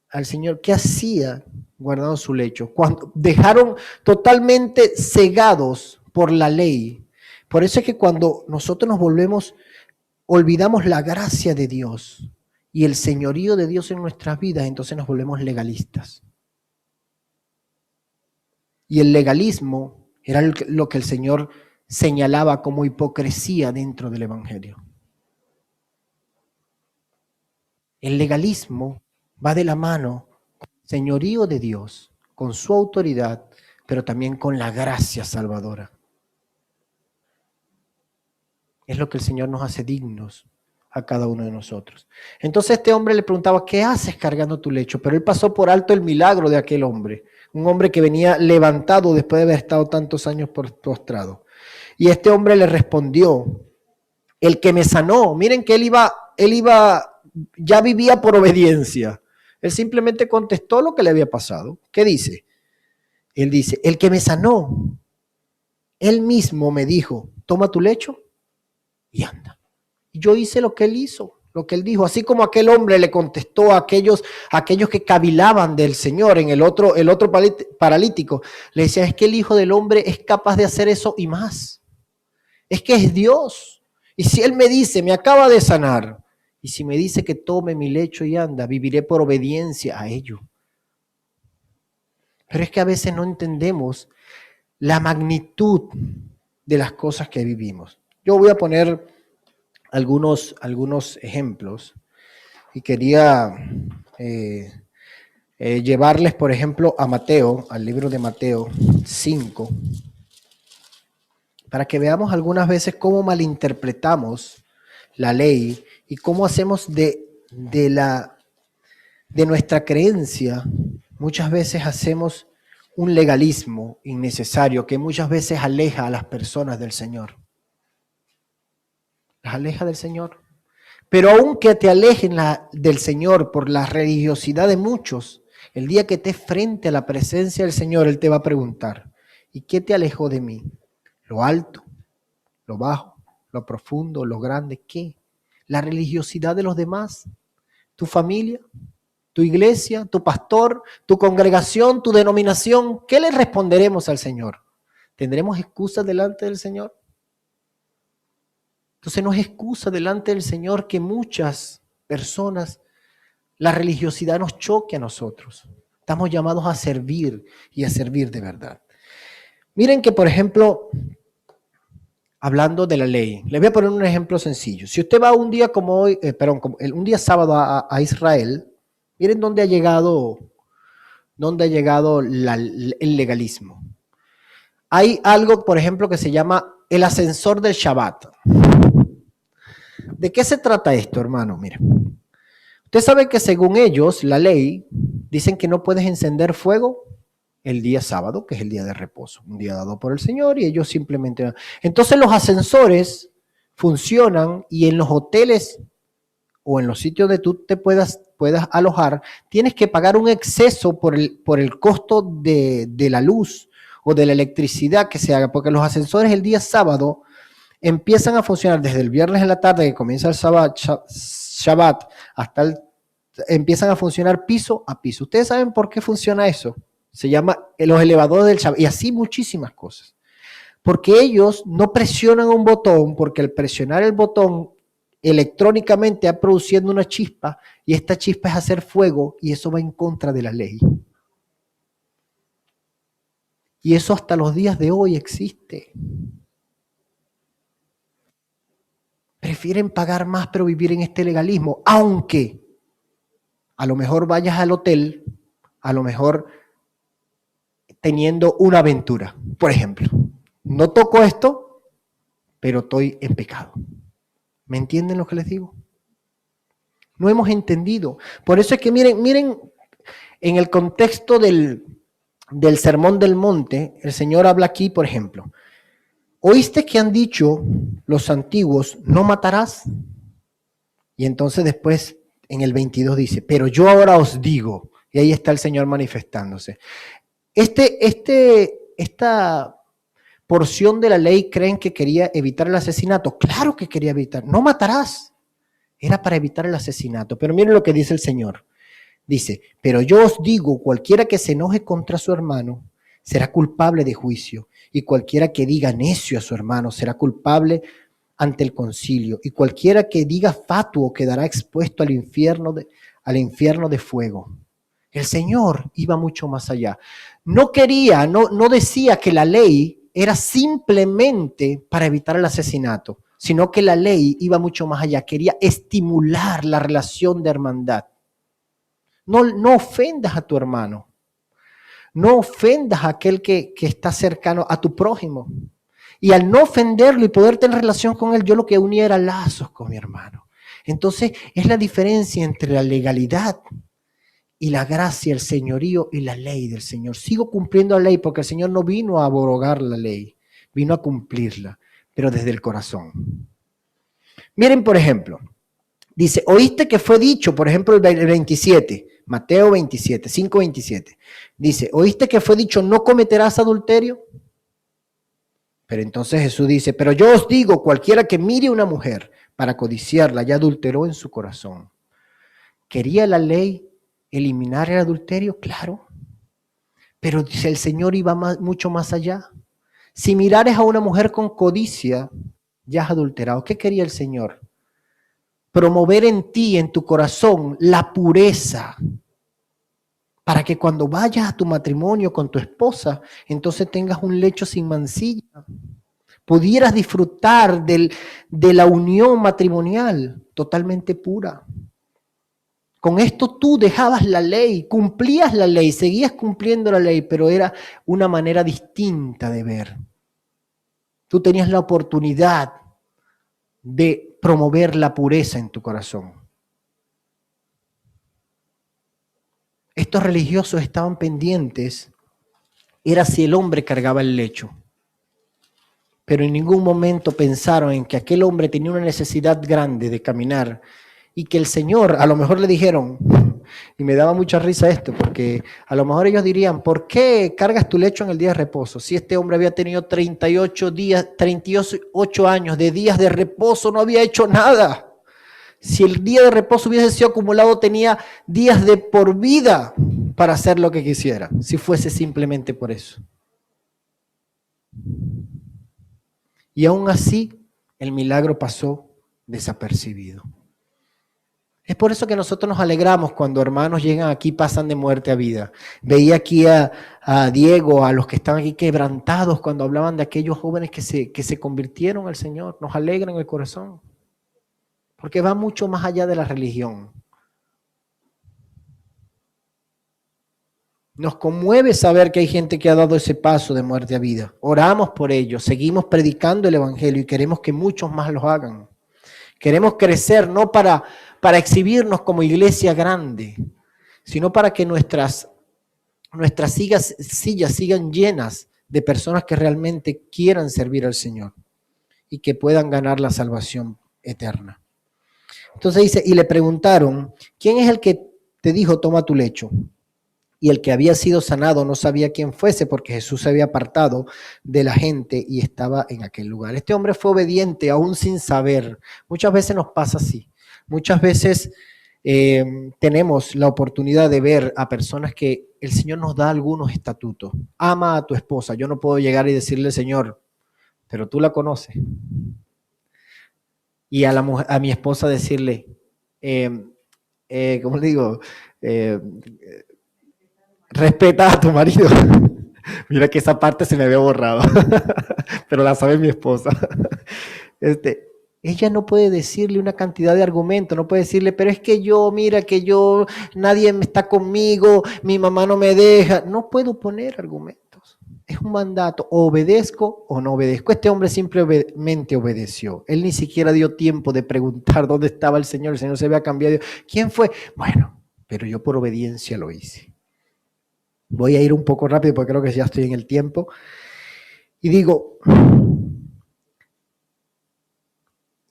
S8: al Señor qué hacía guardando su lecho, cuando dejaron totalmente cegados por la ley. Por eso es que cuando nosotros olvidamos la gracia de Dios y el señorío de Dios en nuestras vidas, entonces nos volvemos legalistas. Y el legalismo era lo que el Señor señalaba como hipocresía dentro del Evangelio. El legalismo va de la mano con el señorío de Dios, con su autoridad, pero también con la gracia salvadora. Es lo que el Señor nos hace dignos a cada uno de nosotros. Entonces este hombre le preguntaba, ¿qué haces cargando tu lecho? Pero él pasó por alto el milagro de aquel hombre, un hombre que venía levantado después de haber estado tantos años postrado. Y este hombre le respondió, el que me sanó, miren que ya vivía por obediencia. Él simplemente contestó lo que le había pasado. ¿Qué dice? Él dice, el que me sanó, él mismo me dijo, toma tu lecho y anda. Y yo hice lo que él hizo, lo que él dijo. Así como aquel hombre le contestó a aquellos que cavilaban del Señor en el otro paralítico, le decía, es que el Hijo del Hombre es capaz de hacer eso y más. Es que es Dios. Y si Él me dice, me acaba de sanar, y si me dice que tome mi lecho y anda, viviré por obediencia a ello. Pero es que a veces no entendemos la magnitud de las cosas que vivimos. Yo voy a poner algunos ejemplos y quería llevarles, por ejemplo, a Mateo, al libro de Mateo 5, para que veamos algunas veces cómo malinterpretamos la ley y cómo hacemos de nuestra creencia, muchas veces hacemos un legalismo innecesario que muchas veces aleja a las personas del Señor. Las aleja del Señor. Pero aunque te alejen del Señor por la religiosidad de muchos, el día que estés frente a la presencia del Señor, Él te va a preguntar, ¿y qué te alejó de mí? ¿Lo alto? ¿Lo bajo? ¿Lo profundo? ¿Lo grande? ¿Qué? ¿La religiosidad de los demás? ¿Tu familia? ¿Tu iglesia? ¿Tu pastor? ¿Tu congregación? ¿Tu denominación? ¿Qué le responderemos al Señor? ¿Tendremos excusas delante del Señor? Entonces no es excusa delante del Señor que muchas personas, la religiosidad nos choque a nosotros. Estamos llamados a servir y a servir de verdad. Miren que, por ejemplo, hablando de la ley, les voy a poner un ejemplo sencillo. Si usted va un día como hoy, un día sábado a Israel, miren dónde ha llegado el legalismo. Hay algo, por ejemplo, que se llama el ascensor del Shabbat. ¿De qué se trata esto, hermano? Mira, usted sabe que según ellos, la ley, dicen que no puedes encender fuego el día sábado, que es el día de reposo, un día dado por el Señor, y ellos simplemente... Entonces los ascensores funcionan y en los hoteles o en los sitios donde tú te puedas alojar, tienes que pagar un exceso por el costo de la luz o de la electricidad que se haga, porque los ascensores el día sábado empiezan a funcionar desde el viernes en la tarde, que comienza el Shabbat, empiezan a funcionar piso a piso. ¿Ustedes saben por qué funciona eso? Se llama los elevadores del Shabbat, y así muchísimas cosas. Porque ellos no presionan un botón, porque al presionar el botón electrónicamente va produciendo una chispa, y esta chispa es hacer fuego, y eso va en contra de la ley. Y eso hasta los días de hoy existe. Prefieren pagar más pero vivir en este legalismo, aunque a lo mejor vayas al hotel, a lo mejor teniendo una aventura. Por ejemplo, no toco esto, pero estoy en pecado. ¿Me entienden lo que les digo? No hemos entendido. Por eso es que miren, en el contexto del Sermón del Monte, el Señor habla aquí, por ejemplo, ¿oíste que han dicho los antiguos, no matarás? Y entonces después en el 22 dice, pero yo ahora os digo, y ahí está el Señor manifestándose. Esta porción de la ley creen que quería evitar el asesinato. Claro que quería evitar, no matarás. Era para evitar el asesinato. Pero miren lo que dice el Señor. Dice, pero yo os digo, cualquiera que se enoje contra su hermano será culpable de juicio. Y cualquiera que diga necio a su hermano será culpable ante el concilio. Y cualquiera que diga fatuo quedará expuesto al infierno de fuego. El Señor iba mucho más allá. No decía que la ley era simplemente para evitar el asesinato, sino que la ley iba mucho más allá. Quería estimular la relación de hermandad. No ofendas a tu hermano. No ofendas a aquel que está cercano a tu prójimo. Y al no ofenderlo y poder tener relación con él, yo lo que unía era lazos con mi hermano. Entonces, es la diferencia entre la legalidad y la gracia, el señorío y la ley del Señor. Sigo cumpliendo la ley porque el Señor no vino a abrogar la ley, vino a cumplirla, pero desde el corazón. Miren, por ejemplo, dice, oíste que fue dicho, por ejemplo, el 27, Mateo 27, 5:27. Dice, oíste que fue dicho, no cometerás adulterio. Pero entonces Jesús dice, pero yo os digo, cualquiera que mire a una mujer para codiciarla, ya adulteró en su corazón. ¿Quería la ley eliminar el adulterio? Claro. Pero dice, el Señor iba mucho más allá. Si mirares a una mujer con codicia, ya has adulterado. ¿Qué quería el Señor? Promover en ti, en tu corazón, la pureza, para que cuando vayas a tu matrimonio con tu esposa, entonces tengas un lecho sin mancilla, pudieras disfrutar de la unión matrimonial totalmente pura. Con esto tú dejabas la ley, cumplías la ley, seguías cumpliendo la ley, pero era una manera distinta de ver. Tú tenías la oportunidad de promover la pureza en tu corazón. Estos religiosos estaban pendientes, era si el hombre cargaba el lecho. Pero en ningún momento pensaron en que aquel hombre tenía una necesidad grande de caminar y que el Señor, a lo mejor le dijeron, y me daba mucha risa esto, porque a lo mejor ellos dirían, ¿por qué cargas tu lecho en el día de reposo? Si este hombre había tenido 38 años de días de reposo, no había hecho nada. Si el día de reposo hubiese sido acumulado, tenía días de por vida para hacer lo que quisiera, si fuese simplemente por eso. Y aún así, el milagro pasó desapercibido. Es por eso que nosotros nos alegramos cuando hermanos llegan aquí y pasan de muerte a vida. Veía aquí a Diego, a los que estaban aquí quebrantados cuando hablaban de aquellos jóvenes que se convirtieron al Señor. Nos alegran el corazón. Porque va mucho más allá de la religión. Nos conmueve saber que hay gente que ha dado ese paso de muerte a vida. Oramos por ellos, seguimos predicando el Evangelio y queremos que muchos más lo hagan. Queremos crecer no para exhibirnos como iglesia grande, sino para que nuestras sillas sigan llenas de personas que realmente quieran servir al Señor y que puedan ganar la salvación eterna. Entonces dice, y le preguntaron, ¿quién es el que te dijo, toma tu lecho? Y el que había sido sanado no sabía quién fuese porque Jesús se había apartado de la gente y estaba en aquel lugar. Este hombre fue obediente aún sin saber. Muchas veces nos pasa así. Muchas veces tenemos la oportunidad de ver a personas que el Señor nos da algunos estatutos. Ama a tu esposa. Yo no puedo llegar y decirle, Señor, pero tú la conoces. Y a mi esposa decirle, ¿cómo le digo? Respeta a tu marido. Mira que esa parte se me había borrado, pero la sabe mi esposa. Ella no puede decirle una cantidad de argumentos, no puede decirle, pero es que nadie me está conmigo, mi mamá no me deja. No puedo poner argumentos. Es un mandato, o obedezco o no obedezco. Este hombre simplemente obedeció. Él ni siquiera dio tiempo de preguntar dónde estaba el Señor se había cambiado. ¿Quién fue? Bueno, pero yo por obediencia lo hice. Voy a ir un poco rápido porque creo que ya estoy en el tiempo. Y digo,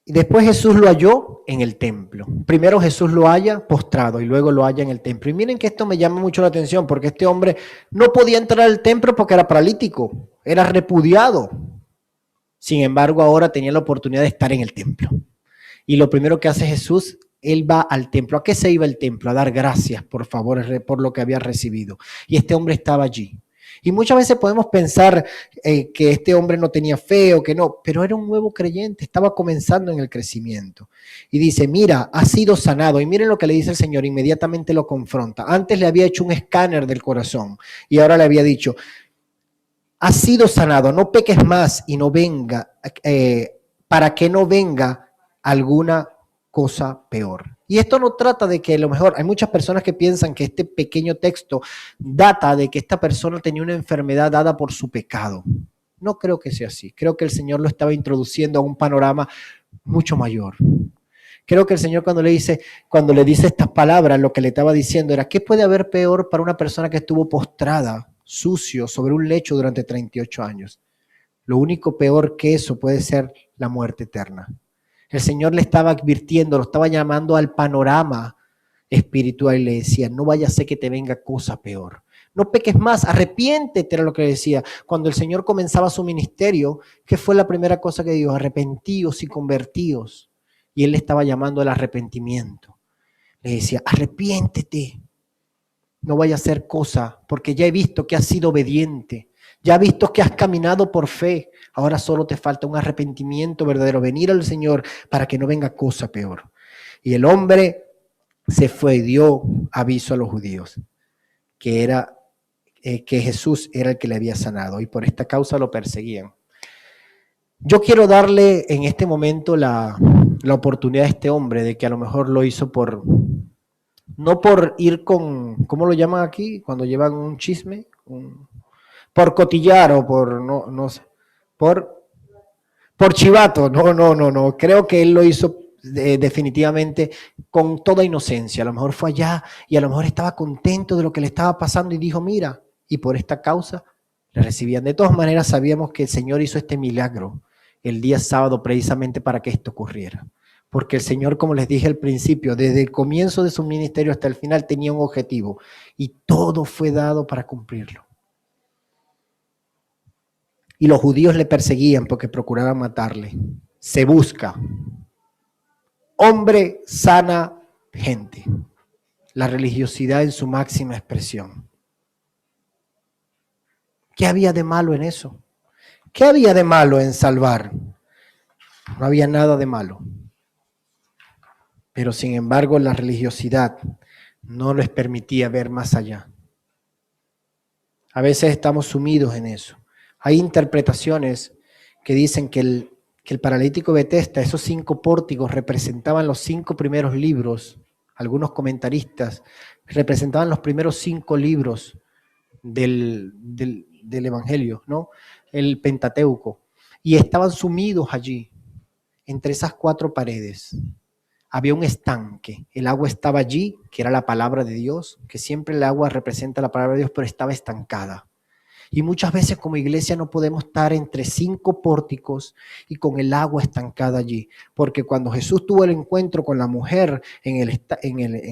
S8: y después Jesús lo halló en el templo. Primero Jesús lo halla postrado y luego lo halla en el templo. Y miren que esto me llama mucho la atención porque este hombre no podía entrar al templo porque era paralítico, era repudiado. Sin embargo, ahora tenía la oportunidad de estar en el templo. Y lo primero que hace Jesús, él va al templo. ¿A qué se iba el templo? A dar gracias, por favor, por lo que había recibido. Y este hombre estaba allí. Y muchas veces podemos pensar que este hombre no tenía fe o que no, pero era un nuevo creyente, estaba comenzando en el crecimiento. Y dice, mira, has sido sanado. Y miren lo que le dice el Señor, inmediatamente lo confronta. Antes le había hecho un escáner del corazón y ahora le había dicho, has sido sanado, no peques más y no venga, para que no venga alguna cosa peor. Y esto no trata de que a lo mejor hay muchas personas que piensan que este pequeño texto data de que esta persona tenía una enfermedad dada por su pecado. No creo que sea así. Creo que el Señor lo estaba introduciendo a un panorama mucho mayor. Creo que el Señor cuando le dice estas palabras, lo que le estaba diciendo era, ¿qué puede haber peor para una persona que estuvo postrada, sucio, sobre un lecho durante 38 años? Lo único peor que eso puede ser la muerte eterna. El Señor le estaba advirtiendo, lo estaba llamando al panorama espiritual y le decía, no vaya a ser que te venga cosa peor. No peques más, arrepiéntete, era lo que le decía. Cuando el Señor comenzaba su ministerio, ¿qué fue la primera cosa que dijo? Arrepentíos y convertíos. Y Él le estaba llamando al arrepentimiento. Le decía, arrepiéntete, no vaya a ser cosa, porque ya he visto que has sido obediente. Ya he visto que has caminado por fe. Ahora solo te falta un arrepentimiento verdadero. Venir al Señor para que no venga cosa peor. Y el hombre se fue y dio aviso a los judíos que Jesús era el que le había sanado. Y por esta causa lo perseguían. Yo quiero darle en este momento la oportunidad a este hombre de que a lo mejor lo hizo no por ir con, ¿cómo lo llaman aquí? Cuando llevan un chisme, por cotillar o por, no sé, por chivato. No. Creo que él lo hizo definitivamente con toda inocencia. A lo mejor fue allá y a lo mejor estaba contento de lo que le estaba pasando y dijo, mira, y por esta causa le recibían. De todas maneras, sabíamos que el Señor hizo este milagro el día sábado precisamente para que esto ocurriera. Porque el Señor, como les dije al principio, desde el comienzo de su ministerio hasta el final tenía un objetivo y todo fue dado para cumplirlo. Y los judíos le perseguían porque procuraban matarle. Se busca. Hombre sana gente. La religiosidad en su máxima expresión. ¿Qué había de malo en eso? ¿Qué había de malo en salvar? No había nada de malo. Pero sin embargo la religiosidad no les permitía ver más allá. A veces estamos sumidos en eso. Hay interpretaciones que dicen que el paralítico de Betesda, esos 5 pórticos representaban los 5 primeros libros. Algunos comentaristas representaban los primeros 5 libros del Evangelio, ¿no? El Pentateuco. Y estaban sumidos allí, entre esas 4 paredes. Había un estanque, el agua estaba allí, que era la palabra de Dios, que siempre el agua representa la palabra de Dios, pero estaba estancada. Y muchas veces como iglesia no podemos estar entre 5 pórticos y con el agua estancada allí, porque cuando Jesús tuvo el encuentro con la mujer en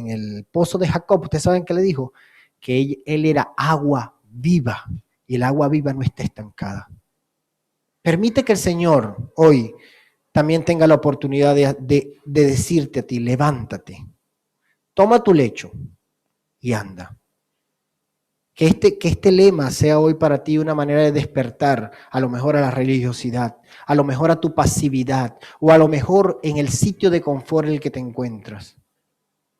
S8: el pozo de Jacob, ¿ustedes saben qué le dijo? Que él era agua viva, y el agua viva no está estancada. Permite que el Señor hoy también tenga la oportunidad de decirte a ti, levántate, toma tu lecho y anda. Que este lema sea hoy para ti una manera de despertar a lo mejor a la religiosidad, a lo mejor a tu pasividad o a lo mejor en el sitio de confort en el que te encuentras.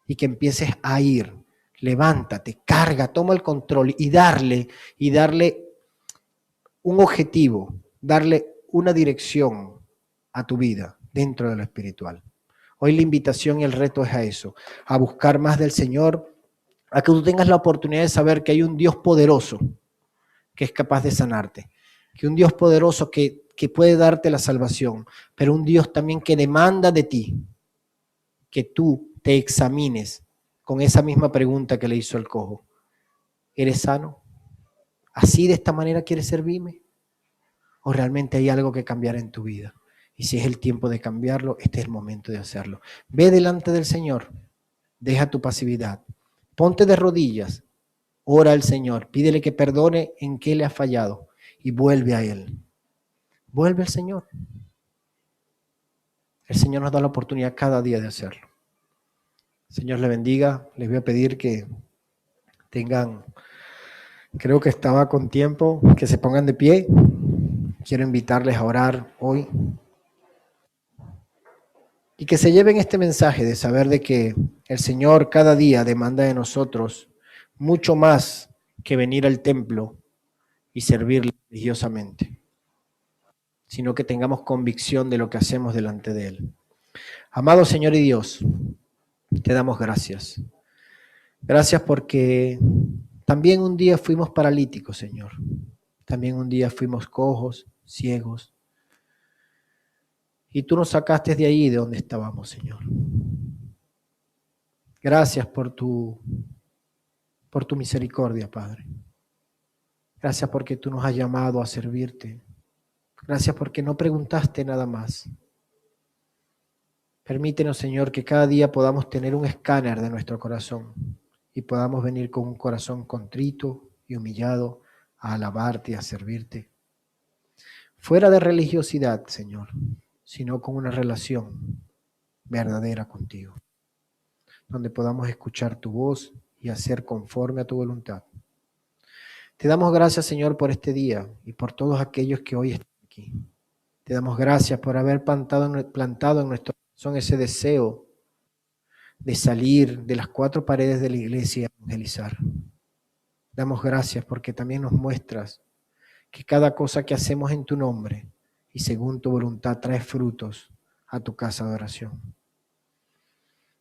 S8: Y que empieces a ir, levántate, carga, toma el control y darle un objetivo, darle una dirección a tu vida dentro de lo espiritual. Hoy la invitación y el reto es a eso, a buscar más del Señor, a que tú tengas la oportunidad de saber que hay un Dios poderoso que es capaz de sanarte, que un Dios poderoso que puede darte la salvación, pero un Dios también que demanda de ti que tú te examines con esa misma pregunta que le hizo el cojo. ¿Eres sano? ¿Así de esta manera quieres servirme? ¿O realmente hay algo que cambiar en tu vida? Y si es el tiempo de cambiarlo, este es el momento de hacerlo. Ve delante del Señor, deja tu pasividad, ponte de rodillas, ora al Señor, pídele que perdone en qué le has fallado y vuelve a Él. Vuelve al Señor. El Señor nos da la oportunidad cada día de hacerlo. Señor le bendiga. Les voy a pedir que tengan, creo que estaba con tiempo, que se pongan de pie. Quiero invitarles a orar hoy. Y que se lleven este mensaje de saber de que el Señor cada día demanda de nosotros mucho más que venir al templo y servirle religiosamente, sino que tengamos convicción de lo que hacemos delante de Él. Amado Señor y Dios, te damos gracias. Gracias porque también un día fuimos paralíticos, Señor. También un día fuimos cojos, ciegos. Y tú nos sacaste de ahí, de donde estábamos, Señor. Gracias por tu misericordia, Padre. Gracias porque tú nos has llamado a servirte. Gracias porque no preguntaste nada más. Permítenos, Señor, que cada día podamos tener un escáner de nuestro corazón y podamos venir con un corazón contrito y humillado a alabarte y a servirte. Fuera de religiosidad, Señor, sino con una relación verdadera contigo, donde podamos escuchar tu voz y hacer conforme a tu voluntad. Te damos gracias, Señor, por este día y por todos aquellos que hoy están aquí. Te damos gracias por haber plantado en nuestro corazón ese deseo de salir de las 4 paredes de la iglesia y evangelizar. Damos gracias porque también nos muestras que cada cosa que hacemos en tu nombre y según tu voluntad trae frutos a tu casa de oración.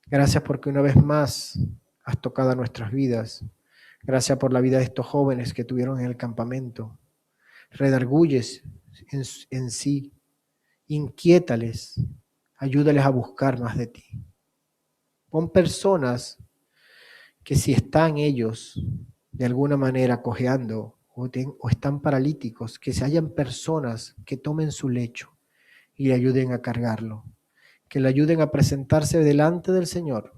S8: Gracias porque una vez más has tocado nuestras vidas. Gracias por la vida de estos jóvenes que tuvieron en el campamento. Redargúyes en sí, inquiétales, ayúdales a buscar más de ti. Pon personas que si están ellos de alguna manera cojeando o están paralíticos, que se hayan personas que tomen su lecho y le ayuden a cargarlo, que le ayuden a presentarse delante del Señor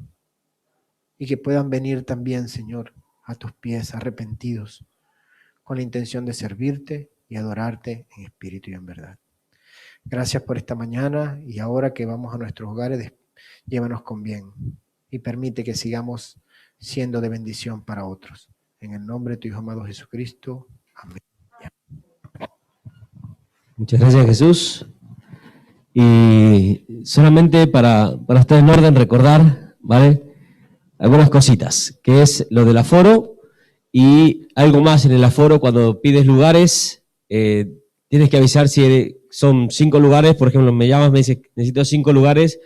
S8: y que puedan venir también, Señor, a tus pies arrepentidos, con la intención de servirte y adorarte en espíritu y en verdad. Gracias por esta mañana y ahora que vamos a nuestros hogares, llévanos con bien y permite que sigamos siendo de bendición para otros. En el nombre de tu Hijo amado Jesucristo. Amén.
S1: Muchas gracias, Jesús. Y solamente para estar en orden, recordar, ¿vale? Algunas cositas, que es lo del aforo y algo más en el aforo. Cuando pides lugares, tienes que avisar si son 5 lugares. Por ejemplo, me llamas, me dices, necesito 5 lugares,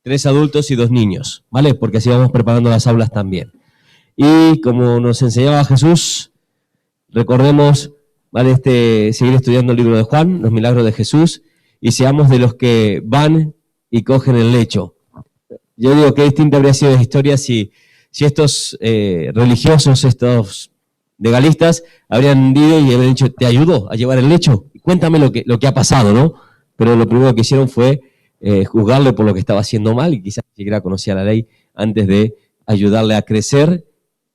S1: 3 adultos y 2 niños, ¿vale? Porque así vamos preparando las aulas también. Y como nos enseñaba Jesús, recordemos, ¿vale? Seguir estudiando el libro de Juan, los milagros de Jesús, y seamos de los que van y cogen el lecho. Yo digo que distinta habría sido la historia si estos religiosos, estos legalistas, habrían ido y habrían dicho, ¿te ayudo a llevar el lecho? Cuéntame lo que ha pasado, ¿no? Pero lo primero que hicieron fue juzgarle por lo que estaba haciendo mal y quizás ni siquiera conocía la ley antes de ayudarle a crecer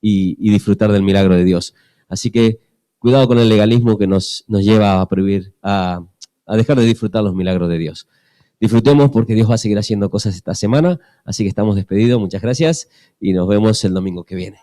S1: y disfrutar del milagro de Dios. Así que cuidado con el legalismo que nos lleva a prohibir, a dejar de disfrutar los milagros de Dios. Disfrutemos porque Dios va a seguir haciendo cosas esta semana, así que estamos despedidos. Muchas gracias y nos vemos el domingo que viene.